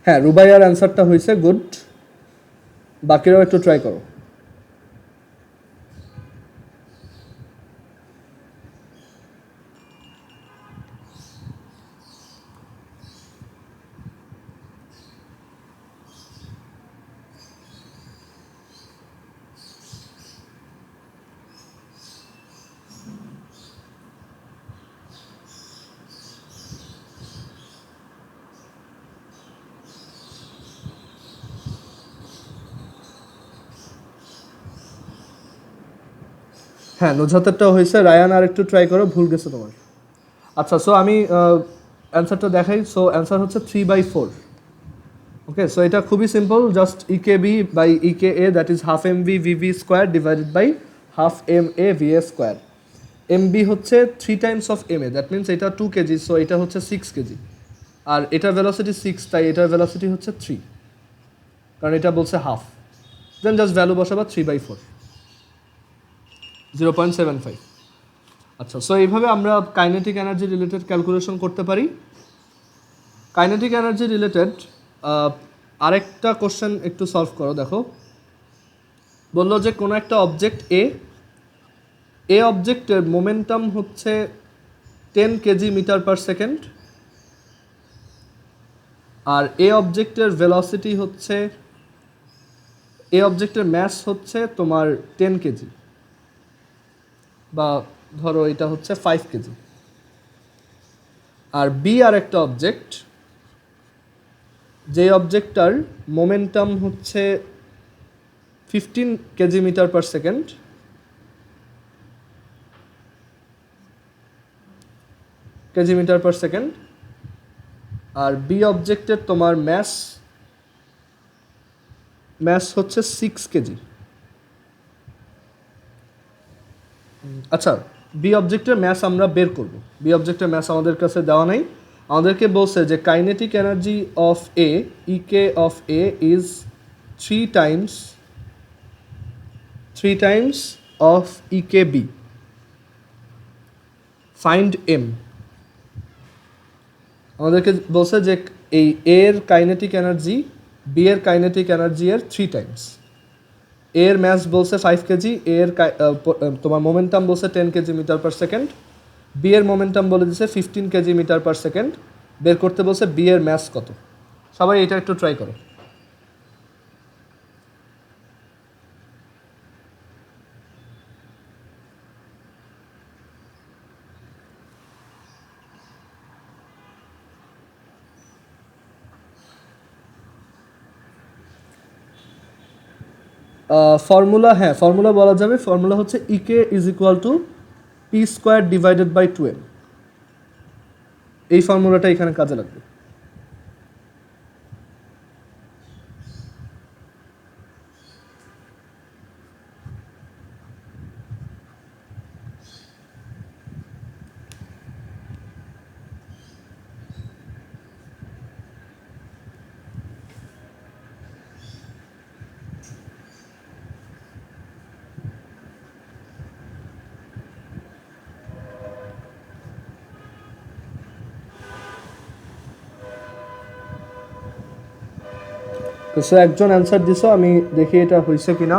A: হ্যাঁ, রুবাইয়ার অ্যান্সারটা হয়েছে গুড, বাকিরাও একটু ট্রাই করো। হ্যাঁ, নুজহাতেরটাও হয়েছে। রায়ান আর একটু ট্রাই করো, ভুল গেছে তোমার। আচ্ছা, সো আমি অ্যান্সারটা দেখাই। সো অ্যান্সার হচ্ছে 3/4। ওকে, সো এটা খুবই simple, just E K B by E K A, that is half M V V V square divided by half MA VA স্কোয়ার। MB হচ্ছে 3 times of MA, that means এটা 2 কেজি, সো এটা হচ্ছে 6 কেজি। আর এটার ভেলোসিটি 6, তাই এটার ভেলোসিটি হচ্ছে 3, কারণ এটা বলছে হাফ। দেন জাস্ট ভ্যালু বসাবা 3/4, 0.75। আচ্ছা, সো এইভাবে আমরা কাইনেটিক এনার্জি রিলেটেড ক্যালকুলেশন করতে পারি। কাইনেটিক এনার্জি রিলেটেড আরেকটা কোশ্চেন একটু সলভ করো। দেখো, বললো যে কোনো একটা অবজেক্ট এ অবজেক্টের মোমেন্টাম হচ্ছে 10 কেজি মিটার পার সেকেন্ড, আর এ অবজেক্টের ভেলোসিটি হচ্ছে, এ অবজেক্টের ম্যাস হচ্ছে তোমার 10 কেজি, বা ধরো এটা হচ্ছে 5 কেজি। আর বি আর একটা অবজেক্ট, যে অবজেক্টটার মোমেন্টাম হচ্ছে 15 kg metre per second, kg metre per second. আর বি অবজেক্টের তোমার ম্যাস হচ্ছে 6 কেজি। আচ্ছা, বি অবজেক্টের ম্যাস আমরা বের করব। বি অবজেক্টের ম্যাস আমাদের কাছে দেওয়া নেই, আমাদেরকে বলছে যে kinetic energy of A E K of A is 3 times of E K B, find M. আমাদেরকে বলছে যে এই এর কাইনেটিক এনার্জি বি এর কাইনেটিক এনার্জি এর 3 টাইমস। এর ম্যাস বলছে 5 কেজি, এর তোমার মোমেন্টাম বলছে 10 KG metre per second, B এর মোমেন্টাম বলে দিচ্ছে 15 কেজি মিটার পার সেকেন্ড। বের করতে বলছে বি এর ম্যাস কত। সবাই এটা একটু ট্রাই করো। ফর্মুলা, হ্যাঁ ফর্মুলা বলা যাবে। ফর্মুলা হচ্ছে E K is equal to P square divided by 2m। এই ফর্মুলাটা এখানে কাজে লাগবে। সো একজন অ্যান্সার দিছো, আমি দেখি এটা হয়েছে কিনা।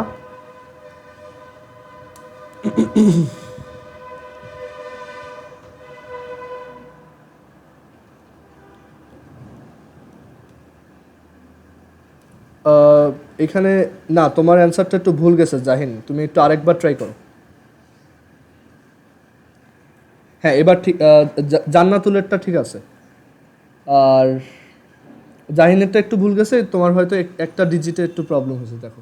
A: এখানে না, তোমার অ্যান্সারটা একটু ভুল গেছে জাহিন, তুমি একটু আরেকবার ট্রাই করো। হ্যাঁ এবার ঠিক, জান্নাতুলেরটা ঠিক আছে, আর জাহিনেরটা একটু ভুল গেছে, তোমার হয়তো একটা ডিজিটে একটু প্রবলেম হয়েছে। দেখো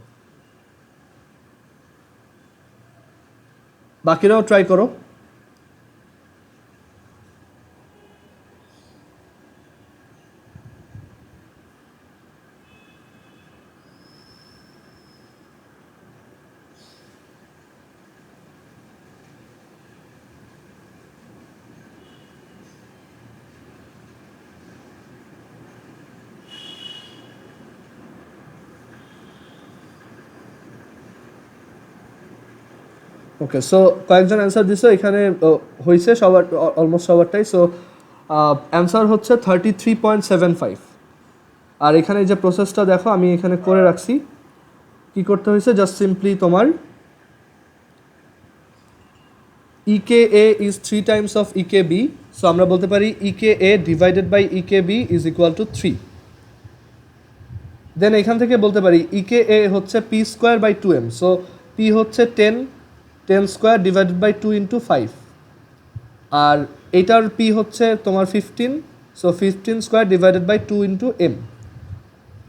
A: বাকিরাও ট্রাই করো। ওকে, সো কয়েকজন অ্যান্সার দিছো এখানে, হয়েছে সবার, অলমোস্ট সবারটাই। সো অ্যান্সার হচ্ছে 33.75। আর এখানে যে প্রসেসটা দেখো আমি এখানে করে রাখছি, কি করতে হয়েছে, জাস্ট সিম্পলি তোমার E K A is 3 times of E K B. So আমরা বলতে পারি E K A divided by E K B is equal to 3। Then এখান থেকে বলতে পারি ইকে এ হচ্ছে P square by 2m। So P হচ্ছে 10 স্কোয়ার ডিভাইডেড বাই 2 ইন্টু 5, আর এইটার পি হচ্ছে তোমার 15। So 15 square divided by 2 into M,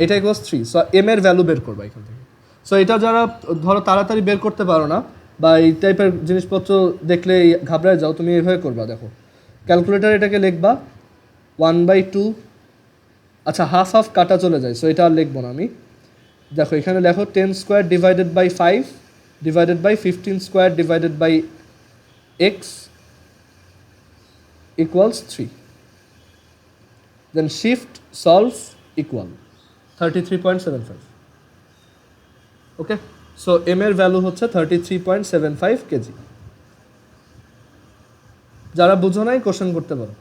A: এটা ইকুয়ালস 3। সো এম এর ভ্যালু বের করবা এখান থেকে। সো এটা যারা ধরো তাড়াতাড়ি বের করতে পারো না বা এই টাইপের জিনিসপত্র দেখলে ঘাবড়ায় যাও, তুমি এভাবে করবা। দেখো ক্যালকুলেটার এটাকে লিখবা 1/2, আচ্ছা হাফ হাফ কাটা চলে যায়, সো এটা আর লিখবো না আমি। দেখো এখানে লেখো 10 square divided by 5 divided by 15 square divided by X equals 3. Then shift solve equal 33.75. Okay, so M এর ভ্যালু হচ্ছে 33.75 কেজি। যারা বুঝো নাই কোশ্চেন করতে পারো।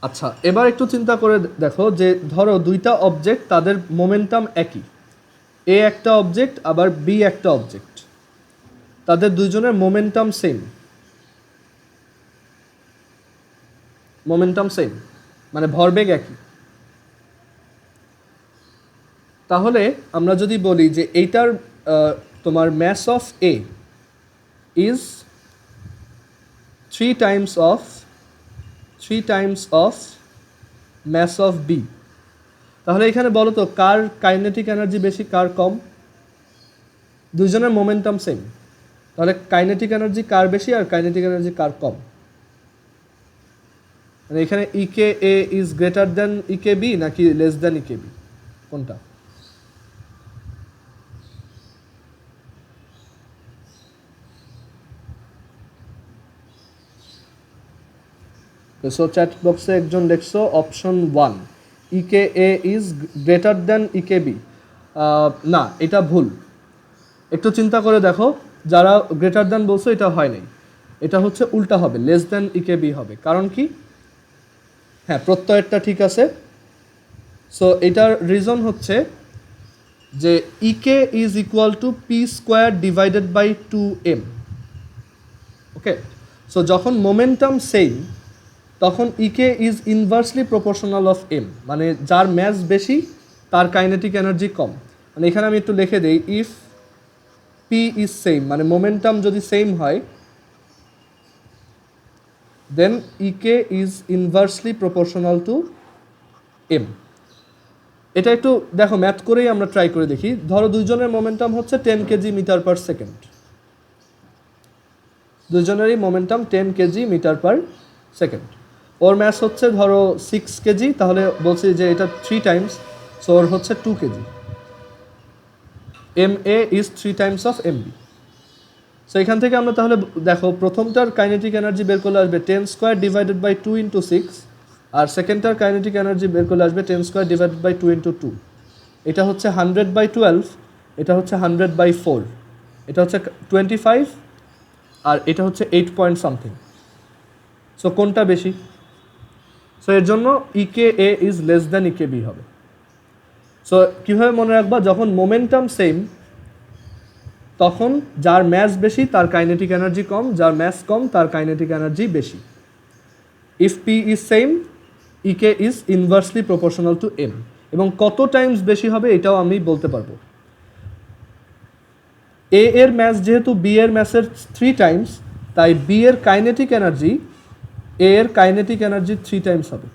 A: আচ্ছা এবার একটু চিন্তা করে দেখো যে ধরো দুইটা অবজেক্ট, তাদের মোমেন্টাম একই, এ একটা অবজেক্ট আবার বি একটা অবজেক্ট, তাদের দুইজনের মোমেন্টাম সেম। মোমেন্টাম সেম মানে ভরবেগ একই। তাহলে আমরা যদি বলি যে এইটার তোমার mass of A is 3 times of mass of B, তাহলে এখানে বলো তো কার কাইনেটিক এনার্জি বেশি কার কম? দুইজনের মোমেন্টাম সেম, তাহলে কাইনেটিক এনার্জি কার বেশি আর কাইনেটিক এনার্জি কার কম? মানে এখানে E K A is greater than E K B নাকি লেস দেন ইকে বি, কোনটা? সো চ্যাট বক্সে একজন লিখছো option 1 E K A is greater than E K B. না, এটা ভুল। একটু চিন্তা করে দেখো, যারা গ্রেটার দেন বলছো এটা হয় নাই, এটা হচ্ছে উল্টা হবে, লেস দেন ইকে বি হবে। কারণ কি? হ্যাঁ, প্রত্যয়েরটা ঠিক আছে। সো এটার রিজন হচ্ছে যে E K is equal to P square divided by 2m। Okay, so যখন মোমেন্টাম সেম তখন E K is inversely proportional of M, মানে যার ম্যাস বেশি তার কাইনেটিক এনার্জি কম। মানে এখানে আমি একটু লিখে দিই, ইফ পি ইজ সেম, মানে মোমেন্টাম যদি সেম হয়, then E K is inversely proportional to M. এটা একটু দেখো, ম্যাথ করেই আমরা ট্রাই করে দেখি। ধরো দুইজনের মোমেন্টাম হচ্ছে 10 কেজি মিটার পার সেকেন্ড, দুজনেরই momentum 10 KG metre per second. ওর ম্যাস হচ্ছে ধরো 6 কেজি, তাহলে বলছি যে এটা 3 টাইমস, সো ওর হচ্ছে 2 KG. M A is 3 times of M B. So এখান থেকে আমরা তাহলে দেখো, প্রথমটার কাইনেটিক এনার্জি বের করলে আসবে 10 স্কোয়ার ডিভাইডেড বাই 2 ইন্টু 6, আর সেকেন্ডটার কাইনেটিক এনার্জি বের করলে আসবে 10 স্কোয়ার ডিভাইডেড বাই 2 ইন্টু 2। এটা হচ্ছে 100/12, এটা হচ্ছে 100/4, এটা হচ্ছে 25, আর এটা হচ্ছে 8 পয়েন্ট সামথিং। সো কোনটা বেশি? সো এর জন্য ইকে A is less than E K B হবে। সো কীভাবে মনে রাখবা, যখন মোমেন্টাম সেম তখন যার ম্যাস বেশি তার কাইনেটিক এনার্জি কম, যার ম্যাস কম তার কাইনেটিক এনার্জি বেশি। If P is same, E K is inversely proportional to M. এবং কত টাইমস বেশি হবে এটাও আমি বলতে পারবো। এ এর ম্যাস যেহেতু বি এর ম্যাসের 3 টাইমস, তাই বি এর কাইনেটিক এনার্জি এ এর কাইনেটিক এনার্জি 3 টাইমস হবে।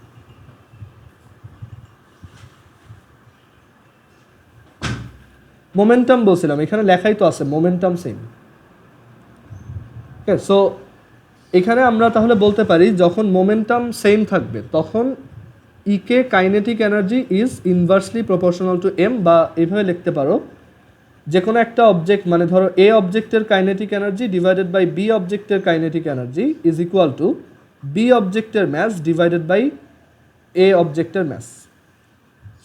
A: মোমেন্টাম বলছিলাম, এখানে লেখাই তো আছে মোমেন্টাম সেম। ওকে, সো এখানে আমরা তাহলে বলতে পারি যখন মোমেন্টাম সেম থাকবে তখন E K kinetic energy is inversely proportional to M, বা এইভাবে লিখতে পারো, যে কোনো একটা অবজেক্ট, মানে ধরো এ অবজেক্টের kinetic energy divided by B অবজেক্টের kinetic energy is equal to B অবজেক্টের ম্যাস ডিভাইডেড বাই এ অবজেক্টের ম্যাস।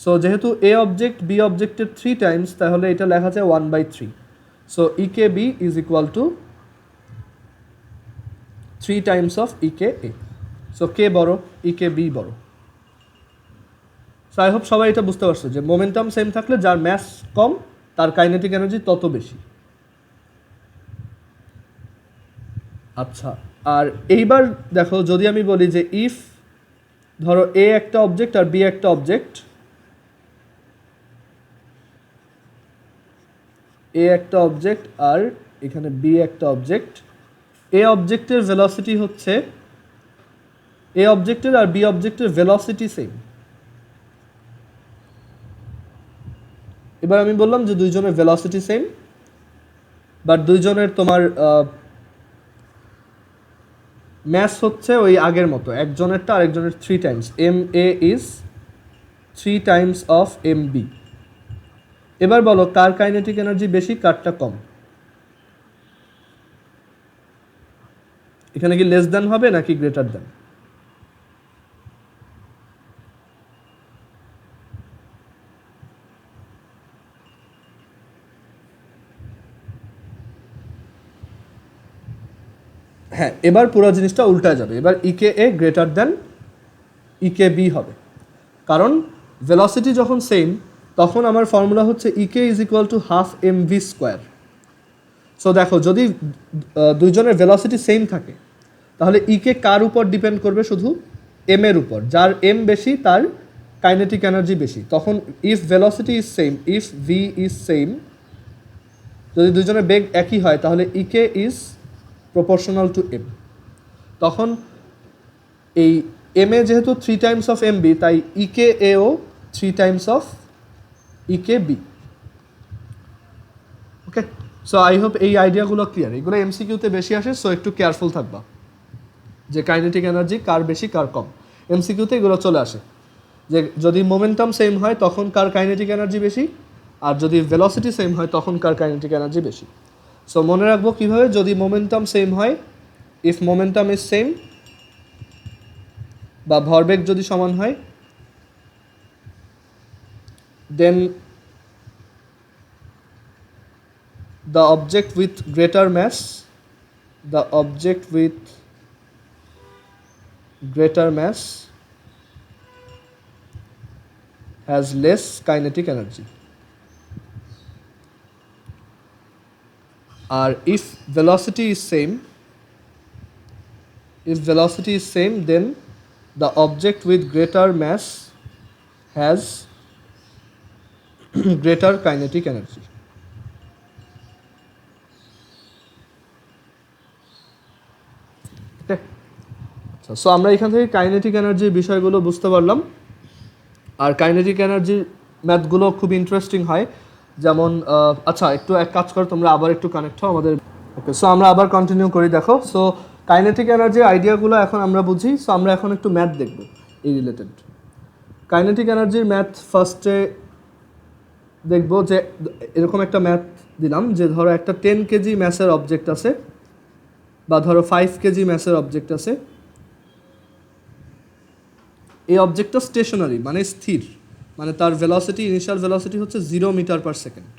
A: সো যেহেতু এ অবজেক্ট বি অবজেক্টের 3 টাইমস, তাহলে এটা লেখা যায় 1/3। So E K B is equal to 3 times of E K A. So কে বড়? ইকে বি বড়। সো আই হোপ সবাই এটা বুঝতে পারছো যে মোমেন্টাম সেম থাকলে যার ম্যাস কম তার কাইনেটিক এনার্জি তত বেশি। আচ্ছা, আর এইবার দেখো, যদি আমি বলি যে ইফ ধরো এ একটা অবজেক্ট আর বি একটা অবজেক্ট, এ একটা অবজেক্ট আর এখানে বি একটা অবজেক্ট, এ অবজেক্টের ভেলোসিটি হচ্ছে, এ অবজেক্টের আর বি অবজেক্টের ভেলোসিটি সেম। এবার আমি বললাম যে দুইজনের ভেলোসিটি সেম, বাট দুইজনের তোমার ম্যাস হচ্ছে ওই আগের মতো, একজনেরটা আরেকজনের 3 times. M A is 3 times of M B. এবার বলো কার কাইনেটিক এনার্জি বেশি, কারটা কম? এখানে কি লেস দ্যান হবে নাকি গ্রেটার দ্যান? হ্যাঁ, এবার পুরো জিনিসটা উল্টায় যাবে। এবার E K A greater than E K B হবে, কারণ ভেলোসিটি যখন সেম তখন আমার ফর্মুলা হচ্ছে E K is equal to half M V square. So দেখো, যদি দুইজনের ভেলোসিটি সেম থাকে তাহলে ইকে কার উপর ডিপেন্ড করবে? শুধু এম এর উপর। যার এম বেশি তার কাইনেটিক এনার্জি বেশি। তখন if velocity is same, if V is same, যদি দুজনের বেগ একই হয় তাহলে ইকে ইজ প্রপোর্শনাল টু এম। তখন এই এম এ যেহেতু 3 টাইমস অফ এম বি, তাই ইকে এও 3 times of E K B. Okay, so I hope এই আইডিয়াগুলো ক্লিয়ার। এগুলো এমসিকিউতে বেশি আসে, সো একটু কেয়ারফুল থাকবা যে কাইনেটিক এনার্জি কার বেশি কার কম। এমসিকিউতে এগুলো চলে আসে যে যদি মোমেন্টাম সেম হয় তখন কার কাইনেটিক এনার্জি বেশি, আর যদি ভেলোসিটি সেম হয় তখন কার কাইনেটিক এনার্জি বেশি। সো মনে রাখবো কীভাবে, যদি মোমেন্টাম সেম হয়, ইফ মোমেন্টাম ইজ সেম বা ভরবেগ যদি সমান হয়, দেন the object with greater mass has less kinetic energy. Or if velocity is same, then the object with greater mass has greater kinetic energy. So আমরা এখান থেকে kinetic এনার্জির বিষয়গুলো বুঝতে পারলাম। আর কাইনেটিক এনার্জির ম্যাথগুলো খুব ইন্টারেস্টিং হয়, যেমন আচ্ছা একটু এক কাজ করো, তোমরা আবার একটু কানেক্ট হও আমাদের। ওকে, সো আমরা আবার কন্টিনিউ করি। দেখো, সো কাইনেটিক এনার্জির আইডিয়াগুলো এখন আমরা বুঝি, সো আমরা এখন একটু ম্যাথ দেখব এই রিলেটেড। কাইনেটিক এনার্জির ম্যাথ ফার্স্টে দেখব যে এরকম একটা ম্যাথ দিলাম যে ধরো একটা 10 কেজি ম্যাসের অবজেক্ট আছে, বা ধরো 5 কেজি ম্যাসের অবজেক্ট আছে। এই অবজেক্টটা স্টেশনারি মানে স্থির, মানে তার ভেলোসিটি, ইনিশিয়াল ভেলোসিটি হচ্ছে 0 মিটার পার সেকেন্ড।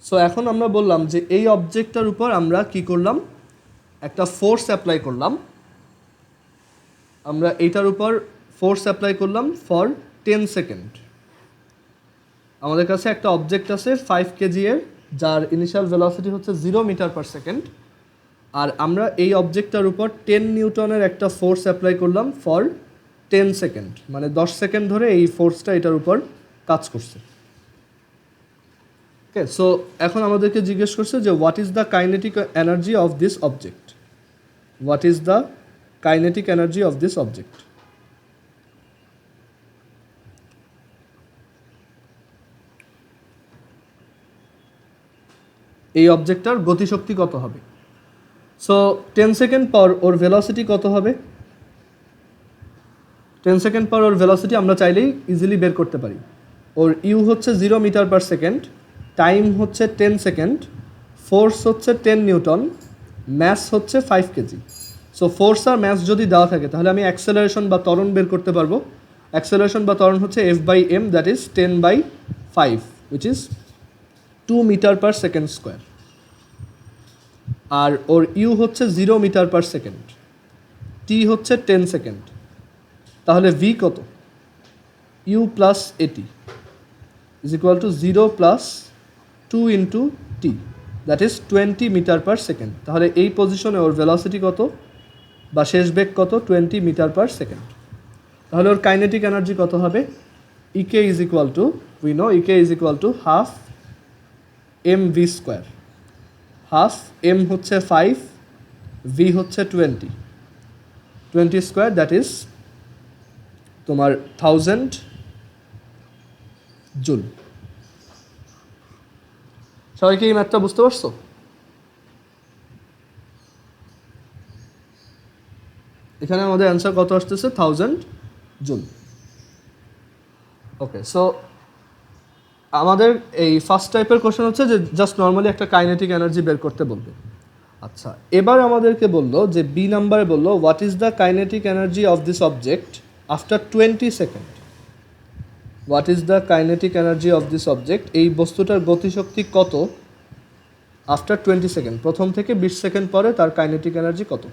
A: সো এখন আমরা বললাম যে এই অবজেক্টটার উপর আমরা কি করলাম, একটা ফোর্স অ্যাপ্লাই করলাম। আমরা এইটার উপর ফোর্স অ্যাপ্লাই করলাম ফর 10 সেকেন্ড। আমাদের কাছে একটা অবজেক্ট আছে 5 কেজি এর, যার ইনিশিয়াল ভেলোসিটি হচ্ছে 0 মিটার পার সেকেন্ড, আর আমরা এই অবজেক্টটার উপর 10 নিউটনের একটা ফোর্স অ্যাপ্লাই করলাম ফর 10 সেকেন্ড, মানে 10 সেকেন্ড ধরে এই ফোর্সটা এটার উপর কাজ করছে। ওকে, সো এখন আমাদেরকে জিজ্ঞেস করছে যে what is the kinetic energy of this object, what is the kinetic energy of this object. এই অবজেক্টটার গতিশক্তি কত হবে। সো 10 সেকেন্ড পর ওর ভেলোসিটি কত হবে, 10 সেকেন্ড পর ওর ভেলোসিটি আমরা চাইলেই ইজিলি বের করতে পারি। ওর ইউ হচ্ছে 0 মিটার পার সেকেন্ড, টাইম হচ্ছে 10 সেকেন্ড, ফোর্স হচ্ছে 10 নিউটন, ম্যাস হচ্ছে 5 কেজি। সো ফোর্স আর ম্যাস যদি দেওয়া থাকে তাহলে আমি অ্যাক্সেলারেশন বা ত্বরণ বের করতে পারবো। অ্যাক্সেলারেশন বা ত্বরণ হচ্ছে F/m, that is 10/5, which is 2 metre per second square. আর ওর ইউ হচ্ছে 0 মিটার পার সেকেন্ড, টি হচ্ছে 10 সেকেন্ড, তাহলে ভি কত, U plus A T is equal to 0 plus 2 into T, that is 20 metre per second. তাহলে এই পজিশনে ওর ভেলোসিটি কত বা শেষ বেগ কত, 20 মিটার পার সেকেন্ড। তাহলে ওর কাইনেটিক এনার্জি কত হবে, KE is equal to, we know KE is equal to half M V square. Half M হচ্ছে 5, ভি হচ্ছে 20 স্কোয়ার, দ্যাট ইজ তোমার 1000 জুল। সবাই কি এই ম্যাথটা বুঝতে পারছো? এখানে আমাদের অ্যান্সার কত আসতেছে, 1000 জুল। ওকে, সো আমাদের এই ফার্স্ট টাইপের কোশ্চেন হচ্ছে যে জাস্ট নর্মালি একটা কাইনেটিক এনার্জি বের করতে বলবে। আচ্ছা, এবার আমাদেরকে বললো যে বি নাম্বারে বললো what is the kinetic energy of this object after 20 second. What is the kinetic energy of this object, এই বস্তুটার গতিশক্তি কত আফটার 20 সেকেন্ড, প্রথম থেকে 20 সেকেন্ড পরে তার কাইনেটিক এনার্জি কত।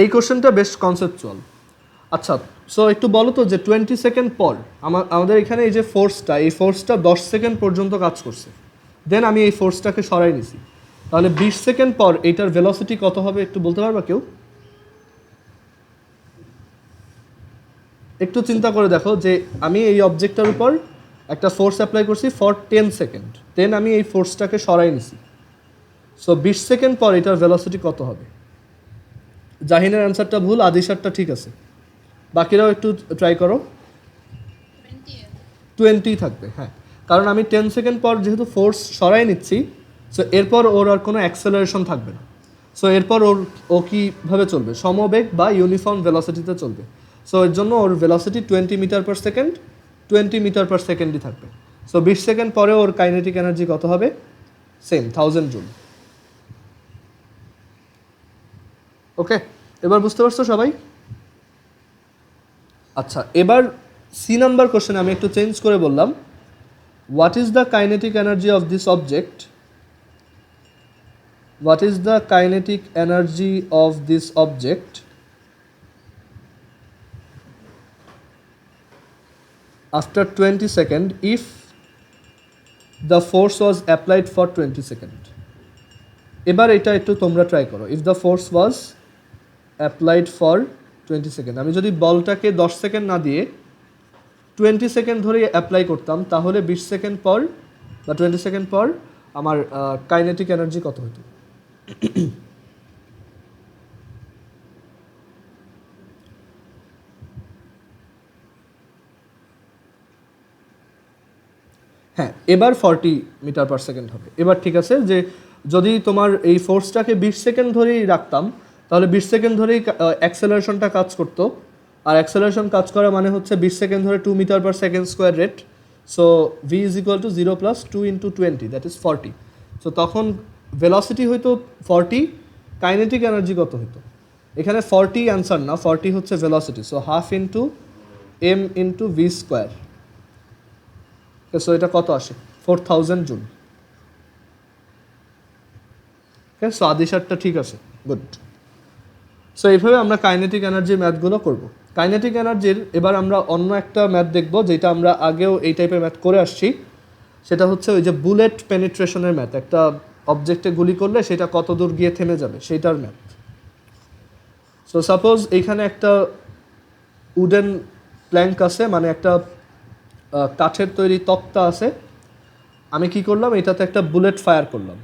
A: এই কোশ্চেনটা বেশ কনসেপচুয়াল। আচ্ছা, সো একটু বলো তো যে 20 সেকেন্ড পর আমাদের এখানে এই যে ফোর্সটা, এই ফোর্সটা 10 সেকেন্ড পর্যন্ত কাজ করছে, দেন আমি এই ফোর্সটাকে সরাই নিছি, তাহলে 20 সেকেন্ড পর এইটার ভেলোসিটি কত হবে একটু বলতে পারবা কেউ? একটু চিন্তা করে দেখো যে আমি এই অবজেক্টটার উপর একটা ফোর্স অ্যাপ্লাই করছি ফর 10 সেকেন্ড, দেন আমি এই ফোর্সটাকে সরাই নিছি, সো 20 সেকেন্ড পর এটার ভেলোসিটি কত হবে। জাহিনের অ্যান্সারটা ভুল, আদিশারটা ঠিক আছে। বাকিরাও একটু ট্রাই করো। 20 থাকবে, হ্যাঁ, কারণ আমি 10 সেকেন্ড পর যেহেতু ফোর্স সরাই নিচ্ছি, সো এরপর ওর আর কোনো অ্যাক্সেলারেশন থাকবে না। সো এরপর ও কীভাবে চলবে, সমবেগ বা ইউনিফর্ম ভেলোসিটিতে চলবে। সো এর জন্য ওর velocity 20 metre per second, 20 metre per সেকেন্ডই থাকবে। সো 20 সেকেন্ড পরে ওর কাইনেটিক এনার্জি কত হবে? Same 1000 joule. ওকে, এবার বুঝতে পারছো সবাই? আচ্ছা, এবার সি নাম্বার কোশ্চেনে আমি একটু চেঞ্জ করে বললাম, what is the kinetic energy of this object, what is the kinetic energy of this object after 20 seconds if the force was applied for 20 seconds? এবার এটা একটু তোমরা ট্রাই করো, if the force was applied for 20 seconds, আমি যদি বলটাকে 10 second না দিয়ে 20 সেকেন্ড ধরে অ্যাপ্লাই করতাম, তাহলে 20 সেকেন্ড পর বা 20 সেকেন্ড পর আমার কাইনেটিক এনার্জি কত হতো? হ্যাঁ, এবার 40 মিটার পার সেকেন্ড হবে। এবার ঠিক আছে, যে যদি তোমার এই ফোর্সটাকে 20 সেকেন্ড ধরেই রাখতাম, তাহলে 20 সেকেন্ড ধরেই অ্যাক্সেলারেশনটা কাজ করতো। আর অ্যাক্সেলারেশন কাজ করা মানে হচ্ছে 20 সেকেন্ড ধরে 2 metre per second square rate. So V is equal to 0 plus 2 into 20, that is 40। So তখন ভেলোসিটি হয়তো 40, কাইনেটিক এনার্জি কত হতো? এখানে 40 অ্যান্সার না, 40 হচ্ছে velocity. So half into M into V square. So এটা কত আসে? 4000 জুল। ওকে, সো আদিশারটা ঠিক আছে, গুড। সো এইভাবে আমরা কাইনেটিক এনার্জির ম্যাথগুলো করব। কাইনেটিক এনার্জির এবার আমরা অন্য একটা ম্যাথ দেখব, যেটা আমরা আগেও এই টাইপের ম্যাথ করে আসছি। সেটা হচ্ছে ওই যে বুলেট পেনিট্রেশনের ম্যাথ, একটা অবজেক্টে গুলি করলে সেটা কত দূর গিয়ে থেমে যাবে সেইটার ম্যাথ। সো সাপোজ এইখানে একটা উডেন প্ল্যাঙ্ক আছে, মানে একটা কাঠের তৈরি তক্তা আছে। আমি কি করলাম, এটাতে একটা বুলেট ফায়ার করলাম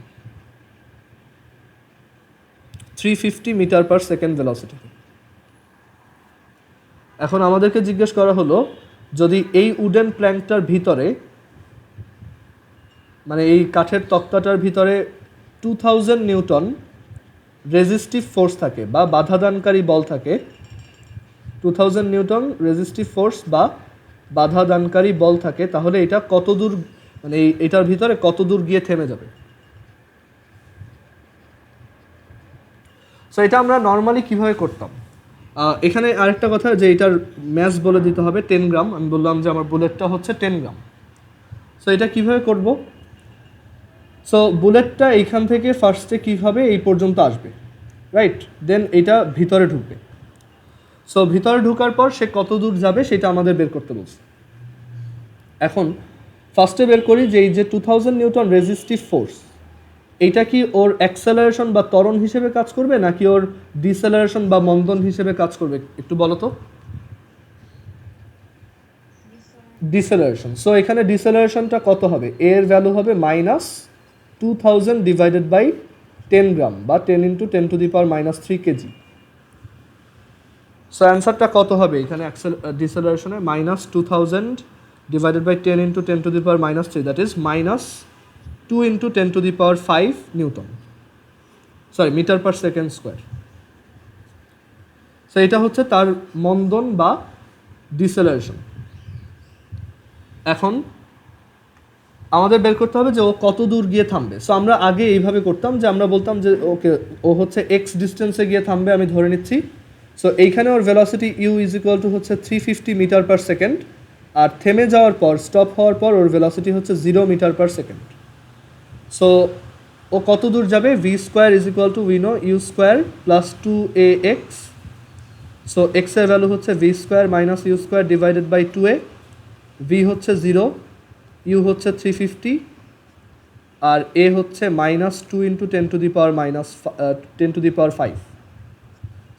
A: 350 মিটার পার সেকেন্ড ভেলোসিটি। এখন আমাদেরকে জিজ্ঞেস করা হলো, যদি এই উডেন প্ল্যাঙ্কটার ভিতরে, মানে এই কাঠের তক্তাটার ভিতরে 2000 নিউটন রেজিস্টিভ ফোর্স থাকে বা বাধাদানকারী বল থাকে, 2000 নিউটন রেজিস্টিভ ফোর্স বা বাধাদানকারী বল থাকে, তাহলে এটা কত দূর, মানে এটার ভিতরে কত দূর গিয়ে থেমে যাবে? সো এটা আমরা নর্মালি কীভাবে করতাম, এখানে আরেকটা কথা, যে এটার ম্যাস বলে দিতে হবে 10 গ্রাম। আমি বললাম যে আমার বুলেটটা হচ্ছে 10 গ্রাম। সো এটা কীভাবে করব? সো বুলেটটা এইখান থেকে ফার্স্টে কীভাবে এই পর্যন্ত আসবে, রাইট? দেন এটা ভিতরে ঢুকবে। সো ভিতরে ঢোকার পর সে কত দূর যাবে সেটা আমাদের বের করতে বলছে। এখন ফার্স্টে বের করি যে এই যে 2000 নিউটন রেজিস্টিভ ফোর্স, এইটা কি ওর অ্যাক্সেলারেশন বা ত্বরণ হিসেবে কাজ করবে, নাকি ওর ডিসেলারেশন বা মন্দন হিসেবে কাজ করবে? একটু বলো তো। ডিসেলারেশন। সো এখানে ডিসেলারেশনটা কত হবে? এর ভ্যালু হবে -2000 ডিভাইডেড বাই 10 গ্রাম বা 10 into 10 to the power -3 KG. So অ্যান্সারটা কত হবে এখানে ডিসেলারেশনে? -2000 divided by 10 into 10 to the power -3, that is -2 into 10 to the power 5 newton, sorry metre per second square. So এটা হচ্ছে তার মন্দন বা ডিসেলারেশন। এখন আমাদের বের করতে হবে যে ও কত দূর গিয়ে থামবে। সো আমরা আগে এইভাবে করতাম যে আমরা বলতাম যে ওকে, ও হচ্ছে এক্স ডিস্টেন্সে গিয়ে থামবে, আমি ধরে নিচ্ছি। সো এইখানে ওর velocity u is equal to হচ্ছে 350 মিটার পার সেকেন্ড, আর থেমে যাওয়ার পর, স্টপ হওয়ার পর ওর ভেলোসিটি হচ্ছে 0 মিটার পার সেকেন্ড। সো ও কত দূর যাবে? V square is equal to we know U square plus 2ax। So এক্সের ভ্যালু হচ্ছে V square minus U square divided by 2a। V হচ্ছে 0, ইউ হচ্ছে 350, আর এ হচ্ছে -2 into 10 to the power -10 to the power 5।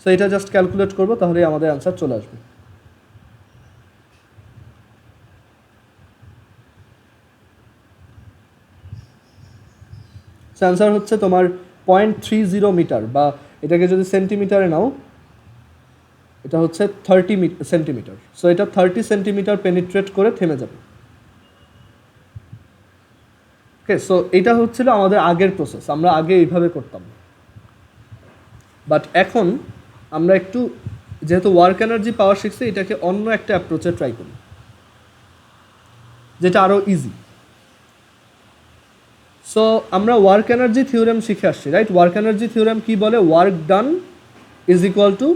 A: So এটা just calculate করবো, তাহলে আমাদের অ্যান্সার চলে আসবে। অ্যান্সার হচ্ছে তোমার 0.30 মিটার, বা এটাকে যদি সেন্টিমিটারে নাও এটা হচ্ছে 30 সেন্টিমিটার। সো এটা 30 সেন্টিমিটার পেনিট্রেট করে থেমে যাবে। ওকে, সো এটা হচ্ছিল আমাদের আগের প্রসেস, আমরা আগে এইভাবে করতাম। বাট এখন আমরা একটু, যেহেতু ওয়ার্ক এনার্জি পাওয়ার শিখছি, এটাকে অন্য একটা অ্যাপ্রোচে ট্রাই করি যেটা আরও ইজি। সো আমরা ওয়ার্ক এনার্জি থিওরেম শিখে আসছি, রাইট? ওয়ার্ক এনার্জি থিওরেম কি বলে? Work done is equal to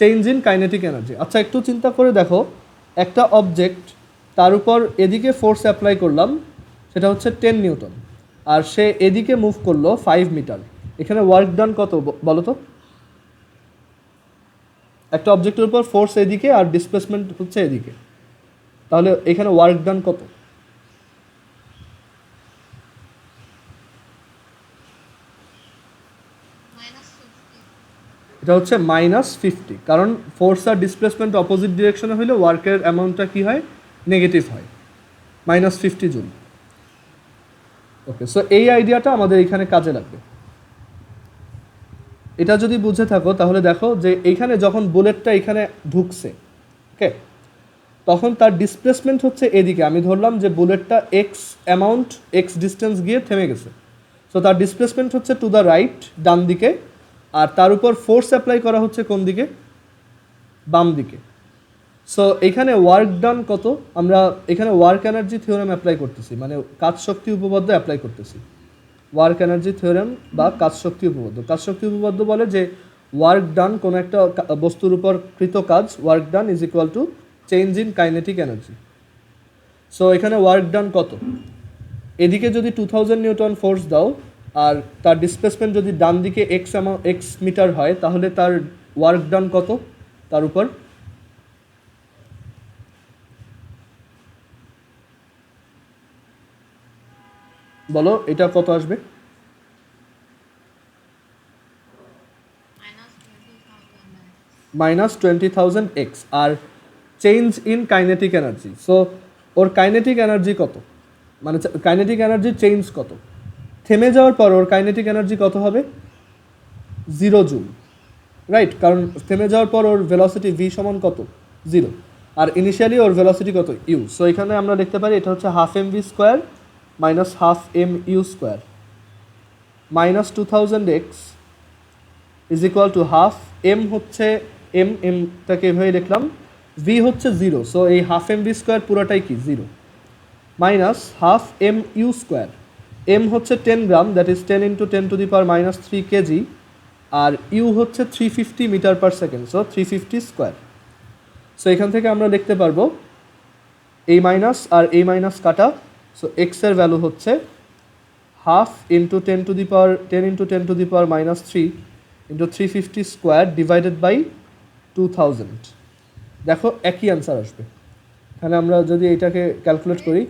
A: change in kinetic energy. আচ্ছা, একটু চিন্তা করে দেখো, একটা অবজেক্ট, তার উপর এদিকে ফোর্স অ্যাপ্লাই করলাম, সেটা হচ্ছে 10 নিউটন, আর সে এদিকে মুভ করলো 5 মিটার। এখানে ওয়ার্ক ডান কত বলো তো? একটা অবজেক্টের উপর ফোর্স এদিকে আর ডিসপ্লেসমেন্ট হচ্ছে এদিকে, তাহলে এখানে ওয়ার্ক ডান কত? এটা হচ্ছে -50, কারণ ফোর্স আর ডিসপ্লেসমেন্ট অপোজিট ডিরেকশনে হলে ওয়ার্কের অ্যামাউন্টটা কী হয়? নেগেটিভ হয়, -50 জুল। ওকে, সো এই আইডিয়াটা আমাদের এখানে কাজে লাগবে। এটা যদি বুঝে থাকো তাহলে দেখো যে এইখানে যখন বুলেটটা এখানে ঢুকছে, ওকে, তখন তার ডিসপ্লেসমেন্ট হচ্ছে এদিকে। আমি ধরলাম যে বুলেটটা এক্স অ্যামাউন্ট, এক্স ডিস্টেন্স গিয়ে থেমে গেছে, সো তার ডিসপ্লেসমেন্ট হচ্ছে টু দ্য রাইট, ডান দিকে, আর তার উপর ফোর্স অ্যাপ্লাই করা হচ্ছে কোন দিকে? বাম দিকে। সো এখানে ওয়ার্ক ডান কত? আমরা এখানে ওয়ার্ক এনার্জি থিওরেম অ্যাপ্লাই করতেছি, মানে কাজ শক্তি উপপাদ্য অ্যাপ্লাই করতেছি। ওয়ার্ক এনার্জি থিওরেম বা কাজ শক্তি উপপাদ্য। কাজ শক্তি উপপাদ্য বলে যে ওয়ার্ক ডান, কোনো একটা বস্তুর উপর কৃত কাজ, work done is equal to change in kinetic energy. So এখানে ওয়ার্ক ডান কত? এদিকে যদি 2000 নিউটন ফোর্স দাও আর তার ডিসপ্লেসমেন্ট যদি ডান দিকে এক্স মিটার হয়, তাহলে তার ওয়ার্ক ডান কত তার উপর? বলো, এটা কত আসবে? -20,000 এক্স। আর change in kinetic energy, so ওর কাইনেটিক এনার্জি কত? মানে কাইনেটিক এনার্জি চেঞ্জ কত? থেমে যাওয়ার পর ওর কাইনেটিক এনার্জি কত হবে? 0 জুল, রাইট? কারণ থেমে যাওয়ার পর ওর ভেলোসিটি ভি সমান কত? 0। আর ইনিশিয়ালি ওর ভেলোসিটি কত? ইউ। সো এখানে আমরা লিখতে পারি এটা হচ্ছে ½ mv² -½ mu² -2000x is equal to half. M হচ্ছে এমটাকে এভাবে লিখলাম, ভি হচ্ছে 0, সো এই ½ mv² পুরোটাই কি? 0, -½ mu²। এম হচ্ছে 10 গ্রাম, দ্যাট ইজ 10 × 10⁻³ কেজি, আর ইউ হচ্ছে 350 metre per second, so 350²। So এখান থেকে আমরা লিখতে পারবো এই মাইনাস আর এই মাইনাস কাটা, সো এক্সের ভ্যালু হচ্ছে ½ × 10⁻³ × 350² ডিভাইডেড বাই 2000। দেখো একই অ্যান্সার আসবে। এখানে আমরা যদি এটাকে ক্যালকুলেট করি,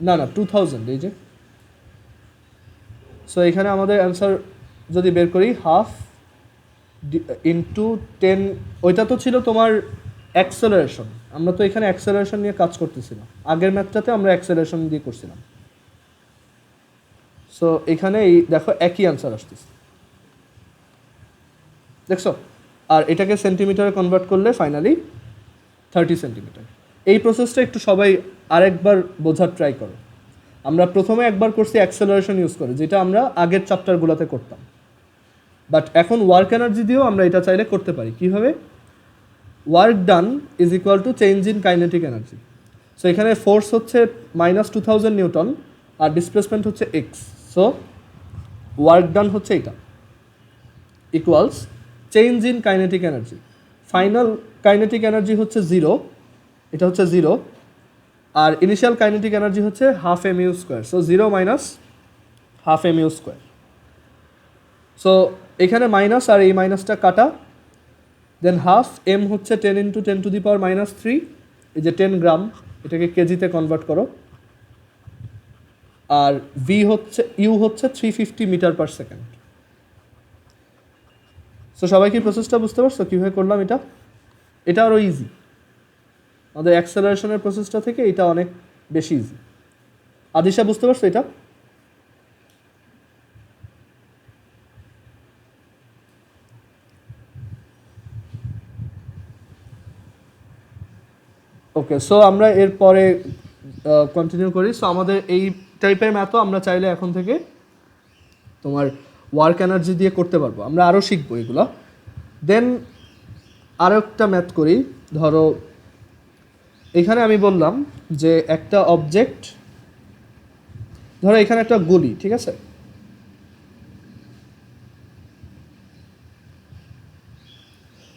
A: না 2000, এই যে। সো এখানে আমাদের অ্যান্সার যদি বের করি, ½ × 10, ওইটা তো ছিল তোমার অ্যাক্সেলারেশন, আমরা তো এখানে অ্যাক্সেলারেশন নিয়ে কাজ করতেছিলাম, আগের ম্যাথটাতে আমরা অ্যাক্সেলারেশন দিয়ে করছিলাম। সো এখানে এই দেখো একই অ্যান্সার আসতেছে, দেখছো? আর এটাকে সেন্টিমিটারে কনভার্ট করলে ফাইনালি 30 সেন্টিমিটার। এই প্রসেসটা একটু সবাই আরেকবার বোঝার ট্রাই করো। আমরা প্রথমে একবার করছি অ্যাক্সেলারেশন ইউজ করে, যেটা আমরা আগের চ্যাপ্টারগুলোতে করতাম, বাট এখন ওয়ার্ক এনার্জি দিয়েও আমরা এটা চাইলে করতে পারি। কীভাবে? Work done is equal to change in kinetic energy. So এখানে ফোর্স হচ্ছে -2000 নিউটন আর ডিসপ্লেসমেন্ট হচ্ছে এক্স, সো ওয়ার্ক ডান হচ্ছে এটা, equals change in kinetic energy. Final kinetic energy হচ্ছে 0, এটা হচ্ছে 0, আর ইনিশিয়াল কাইনেটিক এনার্জি হচ্ছে ½ mu², সো 0 ½ mu²। সো এখানে মাইনাস আর এই মাইনাসটা কাটা, দেন ½ m হচ্ছে 10 × 10⁻³ এই যে 10 গ্রাম, এটাকে কেজিতে কনভার্ট করো, আর ভি হচ্ছে, ইউ হচ্ছে 350 মিটার পার সেকেন্ড। সো সবাই কি প্রসেসটা বুঝতে পারছো কীভাবে করলাম? এটা আরও ইজি, আমাদের অ্যাক্সেলারেশনের প্রসেসটা থেকে এটা অনেক বেশি ইজি। আদিশা বুঝতে পারছো এটা? ওকে, সো আমরা এরপরে কন্টিনিউ করি। সো আমাদের এই টাইপের ম্যাথও আমরা চাইলে এখন থেকে তোমার ওয়ার্ক এনার্জি দিয়ে করতে পারবো, আমরা আরও শিখবো এগুলো। দেন আরও একটা ম্যাথ করি। ধরো এখানে আমি বললাম যে একটা অবজেক্ট, ধরো এখানে একটা গুলি, ঠিক আছে?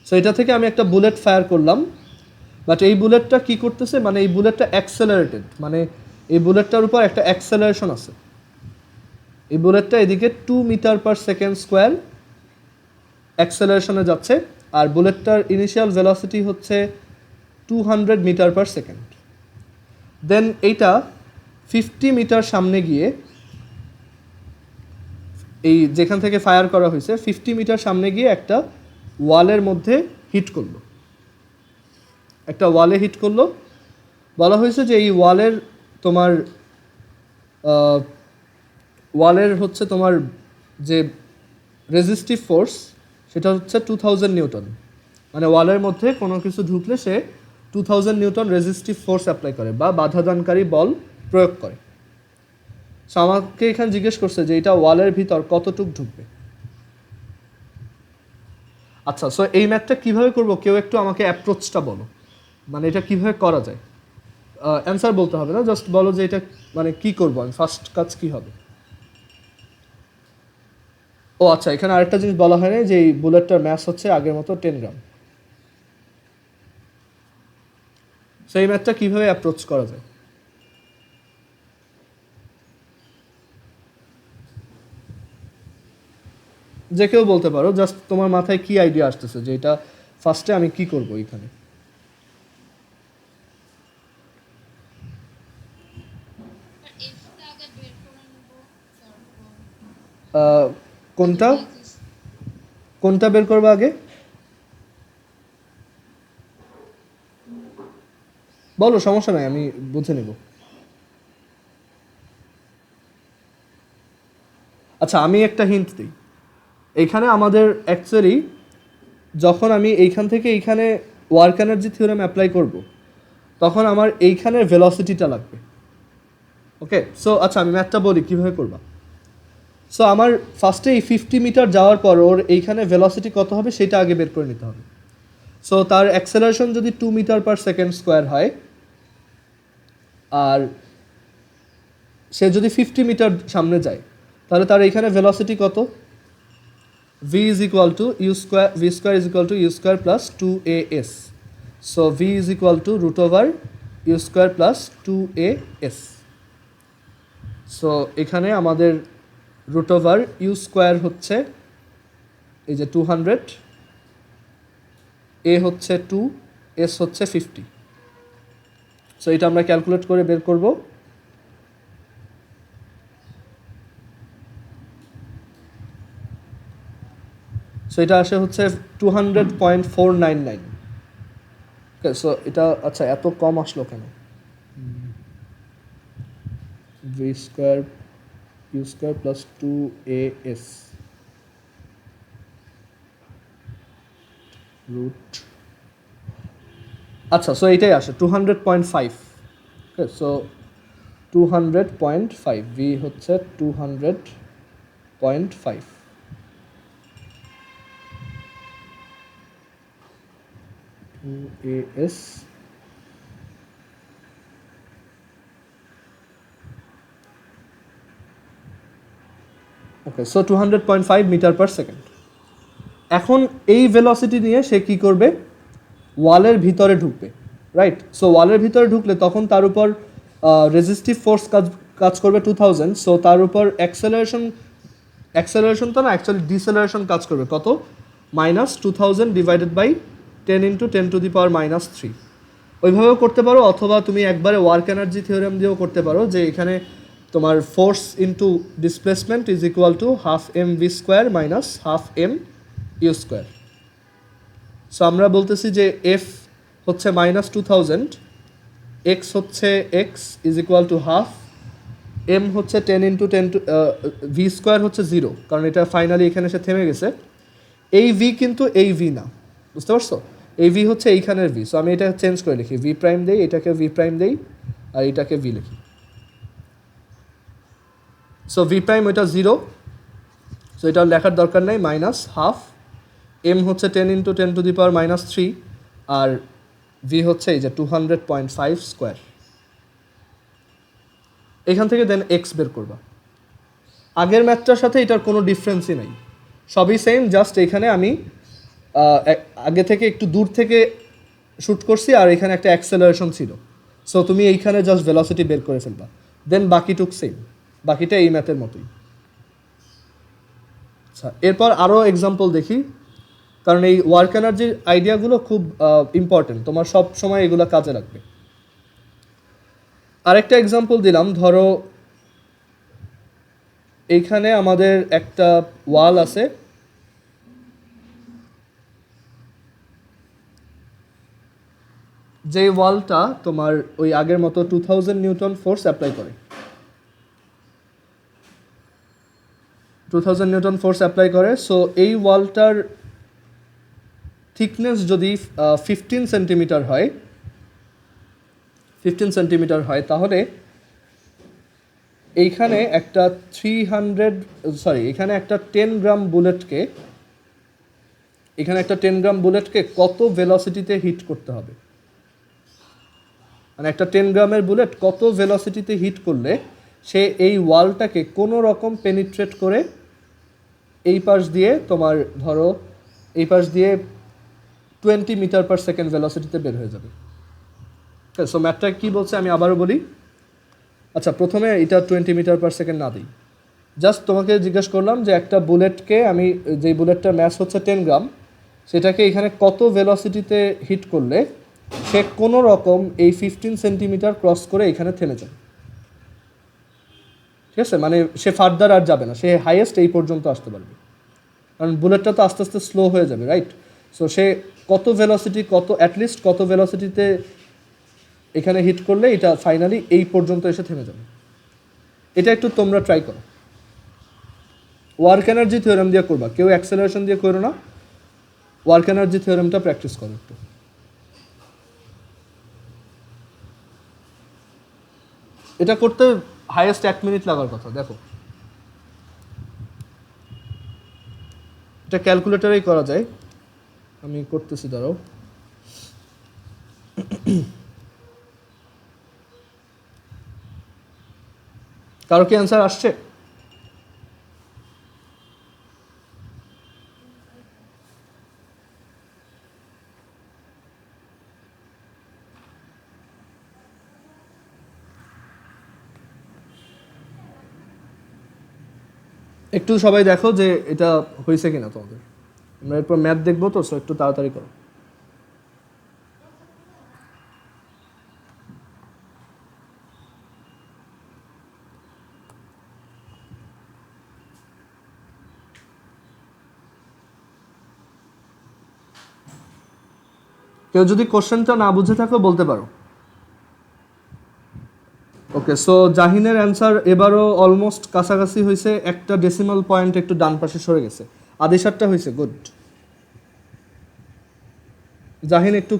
A: সো এটা থেকে আমি একটা বুলেট ফায়ার করলাম, বাট এই বুলেটটা কি করতেছে, মানে এই বুলেটটা অ্যাক্সেলারেটেড, মানে এই বুলেটটার উপর একটা অ্যাক্সেলারেশন আছে। এই বুলেটটা এদিকে 2 মিটার পার সেকেন্ড স্কোয়ার অ্যাক্সেলারেশনে যাচ্ছে, আর বুলেটটার ইনিশিয়াল ভেলোসিটি হচ্ছে 200 মিটার পার সেকেন্ড। দেন এইটা 50 মিটার সামনে গিয়ে, এই যেখান থেকে ফায়ার করা হয়েছে 50 মিটার সামনে গিয়ে একটা ওয়ালের মধ্যে হিট করলো, একটা ওয়ালে হিট করলো। বলা হয়েছে যে এই ওয়ালের তোমার হচ্ছে তোমার যে রেজিস্টিভ ফোর্স সেটা হচ্ছে 2000 নিউটন, মানে ওয়ালের মধ্যে কোনো কিছু ঢুকলে সে 2000 নিউটন রেজিস্টিভ ফোর্স অ্যাপ্লাই করে বা বাধাদানকারী বল প্রয়োগ করে। সো আমাকে এখানে জিজ্ঞেস করছে যে এটা ওয়ালের ভিতর কতটুক ঢুকবে। আচ্ছা, সো এই ম্যাথটা কীভাবে করবো, কেউ একটু আমাকে অ্যাপ্রোচটা বলো, মানে এটা কীভাবে করা যায়। অ্যান্সার বলতে হবে না, জাস্ট বলো যে এটা মানে কী করবো আমি, ফার্স্ট কাজ কী হবে। ও আচ্ছা, এখানে আরেকটা জিনিস বলা হয় না যে এই বুলেটটার ম্যাস হচ্ছে আগের মতো 10 গ্রাম। সো এই ম্যাথটা কীভাবে অ্যাপ্রোচ করা যায়। যে কেউ বলতে পারো, জাস্ট তোমার মাথায় কি আইডিয়া আসতেছে যে এটা ফার্স্টে আমি কি করব এখানে। কোনটা কোনটা বের করবো আগে বলো, সমস্যা নাই, আমি বুঝে নেব। আচ্ছা, আমি একটা হিন্ট দিই। এইখানে আমাদের অ্যাকচুয়ালি যখন আমি এইখান থেকে এইখানে ওয়ার্ক এনার্জি থিওরেম অ্যাপ্লাই করব, তখন আমার এইখানের ভেলোসিটিটা লাগবে। ওকে, সো আচ্ছা আমি ম্যাথটা বলি কীভাবে করবা। সো আমার ফার্স্টে এই 50 মিটার যাওয়ার পর ওর এইখানে ভেলোসিটি কত হবে সেটা আগে বের করে নিতে হবে। সো তার অ্যাক্সেলারেশন যদি 2 মিটার পার সেকেন্ড স্কোয়ার হয়, আর সে যদি 50 মিটার সামনে যায়, তাহলে তার এইখানে ভেলোসিটি কত, v is equal to u square, v square is equal to u square plus 2as. So v is equal to root over u square plus 2as. So এখানে আমাদের root over u square হচ্ছে এই যে 200, a হচ্ছে 2, s হচ্ছে 50। So এটা আমরা calculate করে বের করব। সো এটা আসে হচ্ছে 200.499। ওকে, সো এটা আচ্ছা এত কম আসলো কেন। V square U square plus 2as root, আচ্ছা সো এইটাই আসে 200.5। ওকে, সো 200.5, ভি হচ্ছে 200.5। as ওকে, সো 200.5 মিটার পার সেকেন্ড। এখন এই ভেলোসিটি নিয়ে সে কি করবে, ওয়ালের ভিতরে ঢুকবে, রাইট? সো ওয়ালের ভিতরে ঢুকলে তখন তার উপর রেজিস্টিভ ফোর্স কাজ করবে 2000। সো তার উপর অ্যাক্সেলারেশন তো না, অ্যাকচুয়ালি ডিসেলারেশন কাজ করবে কত, -2000 ডিভাইডেড বাই 10 × 10⁻³ ওইভাবেও করতে পারো, অথবা তুমি একবারে ওয়ার্ক এনার্জি থিওরেম দিয়েও করতে পারো যে এখানে তোমার force into displacement is equal to 1/2 mv square minus 1/2 mu square. So আমরা বলতেছি যে এফ হচ্ছে -2000, এক্স হচ্ছে X is equal to 1/2, M হচ্ছে 10 × 10 ভি স্কোয়ার হচ্ছে 0, কারণ এটা ফাইনালি এখানে এসে থেমে গেছে। এই ভি কিন্তু এই ভি না, বুঝতে পারছো? এই ভি হচ্ছে এইখানের ভি, সো আমি এটা চেঞ্জ করে লিখি, ভি প্রাইম দেই, এটাকে ভি প্রাইম দেই, আর এটাকে ভি লিখি। সো ভি প্রাইম ওইটা 0, সো এটা লেখার দরকার নেই, মাইনাস হাফ, এম হচ্ছে 10 × 10⁻³ আর ভি হচ্ছে এই যে 200.5 স্কোয়ার। এখান থেকে দেন এক্স বের করবা। আগের ম্যাথটার সাথে এটার কোনো ডিফারেন্সই নাই, সবই সেম, জাস্ট এখানে আমি আগে থেকে একটু দূর থেকে শ্যুট করছি আর এখানে একটা অ্যাক্সেলারেশন ছিল, সো তুমি এইখানে জাস্ট ভেলোসিটি বের করে ফেলবা, দেন বাকিটুক সেম, বাকিটা এই ম্যাথের মতোই। আচ্ছা, এরপর আরও এক্সাম্পল দেখি, কারণ এই ওয়ার্ক এনার্জির আইডিয়াগুলো খুব ইম্পর্টেন্ট, তোমার সব সময় এগুলো কাজে লাগবে। আরেকটা এক্সাম্পল দিলাম, ধরো এইখানে আমাদের একটা ওয়াল আছে, যে ওয়ালটা তোমার ওই আগের মতো 2000 নিউটন ফোর্স অ্যাপ্লাই করে, 2000 নিউটন ফোর্স অ্যাপ্লাই করে। সো এই ওয়ালটার থিকনেস যদি 15 সেন্টিমিটার হয়, 15 সেন্টিমিটার হয়, তাহলে এইখানে একটা 300 এখানে একটা 10 গ্রাম বুলেটকে, এখানে একটা 10 গ্রাম বুলেটকে কত ভেলোসিটিতে হিট করতে হবে, মানে একটা 10 গ্রামের বুলেট কত ভেলোসিটিতে হিট করলে সে এই ওয়ালটাকে কোনো রকম পেনিট্রেট করে এই পাশ দিয়ে তোমার ধরো এই পাশ দিয়ে 20 মিটার/সেকেন্ড ভেলোসিটিতে বের হয়ে যাবে। সো ম্যাথটা কী বলছে আমি আবারও বলি। আচ্ছা, প্রথমে এটা 20 মিটার/সেকেন্ড না দিই, জাস্ট তোমাকে জিজ্ঞেস করলাম যে একটা বুলেটকে আমি, যেই বুলেটটার ম্যাস হচ্ছে 10 গ্রাম, সেটাকে এখানে কত ভেলোসিটিতে হিট করলে সে কোনো রকম এই 15 সেন্টিমিটার ক্রস করে এখানে থেমে যাবে। ঠিক আছে, মানে সে ফার্দার আর যাবে না, সে হাইয়েস্ট এই পর্যন্ত আসতে পারবে, কারণ বুলেটটা তো আস্তে আস্তে স্লো হয়ে যাবে, রাইট? সো সে কত ভেলোসিটি, অ্যাটলিস্ট কত ভেলোসিটিতে এখানে হিট করলে এটা ফাইনালি এই পর্যন্ত এসে থেমে যাবে। এটা একটু তোমরা ট্রাই করো, ওয়ার্ক এনার্জি থিওরেম দিয়ে করবা, কেউ অ্যাক্সেলারেশন দিয়ে করো না, ওয়ার্ক এনার্জি থিওরেমটা প্র্যাকটিস করো একটু। এটা করতে হাইয়েস্ট 1 মিনিট লাগার কথা। দেখো, এটা ক্যালকুলেটারেই করা যায়, আমি করতেছি, দাঁড়াও। কারো কি অ্যান্সার আসছে? একটু সবাই দেখো যে এটা হয়েছে কিনা তোমাদের। আমরা এরপর ম্যাথ দেখবো তো, সো একটু তাড়াতাড়ি করো। কেউ যদি কোশ্চেনটা না বুঝে থাকো বলতে পারো। ওকে, সো জাহিনের অ্যান্সার এবারও অলমোস্ট কাছাকাছি হয়েছে, একটা ডেসিমাল পয়েন্ট একটু ডান পাশে সরে গেছে, আদিশারটা হয়েছে, গুড। জাহিন একটু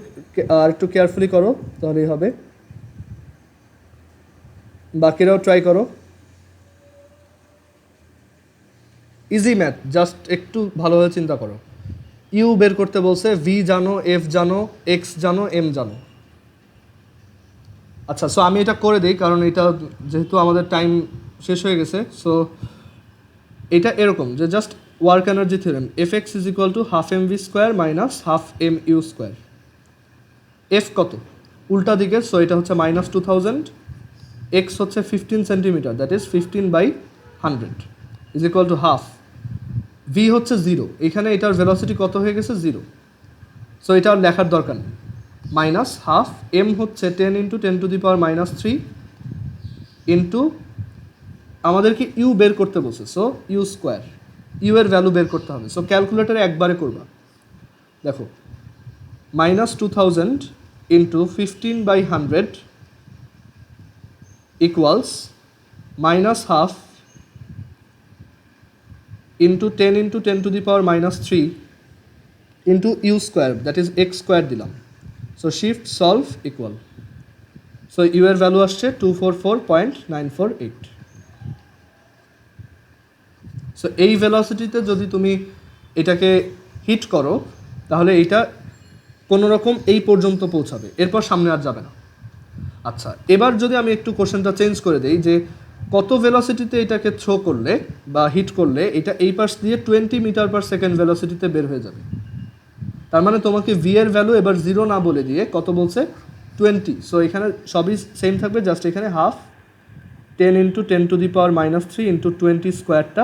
A: আর একটু কেয়ারফুলি করো, তাহলেই হবে। বাকিরাও ট্রাই করো। ইজি ম্যাথ, জাস্ট একটু ভালোভাবে চিন্তা করো। ইউ বের করতে বলছে, ভি জানো, এফ জানো, এক্স জানো, এম জানো। আচ্ছা, সো আমি এটা করে দিই, কারণ এটা যেহেতু আমাদের টাইম শেষ হয়ে গেছে। সো এটা এরকম যে just work energy theorem, F X is equal to half M V square minus half M U square. F কত? উল্টা দিকে, সো এটা হচ্ছে -2000, এক্স হচ্ছে 15 centimetre, that is 15/100 is equal to half. V হচ্ছে 0, এখানে এটার ভেলোসিটি কত হয়ে গেছে? 0, সো এটা আর লেখার দরকার নেই, মাইনাস হাফ। এম হচ্ছে 10 × 10⁻³ ইন্টু, আমাদেরকে ইউ বের করতে বলছে, সো ইউ স্কোয়ার, ইউ এর ভ্যালু বের করতে হবে। সো ক্যালকুলেটারে একবারে করবা, দেখো, -2000 × 15/100 equals -half × 10 × 10⁻³ into u square that is x square দিলাম। So shift solve equal, so u এর ভ্যালু আসছে 244.948। সো এই ভেলোসিটিতে যদি তুমি এটাকে হিট করো তাহলে এইটা কোনো রকম এই পর্যন্ত পৌঁছাবে, এরপর সামনে আর যাবে না। আচ্ছা, এবার যদি আমি একটু কোশ্চেনটা চেঞ্জ করে দেই যে কত ভেলোসিটিতে এটাকে থ্রো করলে বা হিট করলে এটা এই পাশ দিয়ে 20 মিটার পার সেকেন্ড ভেলোসিটিতে বের হয়ে যাবে। তার মানে তোমাকে ভি এর ভ্যালু এবার 0 না বলে দিয়ে কত বলছে 20। সো এখানে সবই সেম থাকবে, জাস্ট এখানে হাফ 10 ইন্টু 10⁻³ ইন্টু 20 স্কোয়ারটা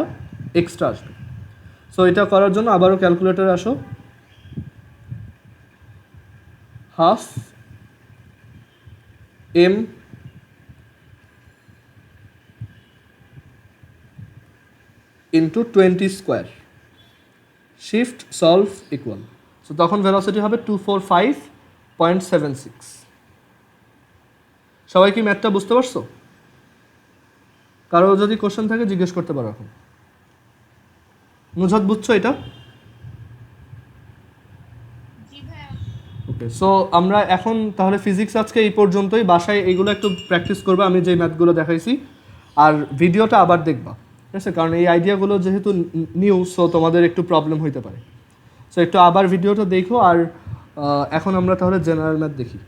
A: এক্সট্রা আসবে। সো এটা করার জন্য আবারও ক্যালকুলেটর আসো, half M into 20 square, shift solve equal. So তখন ভেলোসিটি হবে 245.76। সবাই কি ম্যাথটা বুঝতে পারছো? কারো যদি কোশ্চেন থাকে জিজ্ঞেস করতে পারো এখন। নুজহাত বুঝছো এটা? ওকে, সো আমরা এখন তাহলে ফিজিক্স আজকে এই পর্যন্তই। বাসায় এইগুলো একটু প্র্যাকটিস করবে, আমি যে ম্যাথগুলো দেখাইছি, আর ভিডিওটা আবার দেখবা, ঠিক আছে? কারণ এই আইডিয়াগুলো যেহেতু নিউ, সো তোমাদের একটু প্রবলেম হইতে পারে। সো একটু আবার ভিডিওটা দেখো। আর এখন আমরা তাহলে জেনারেল ম্যাথ দেখি।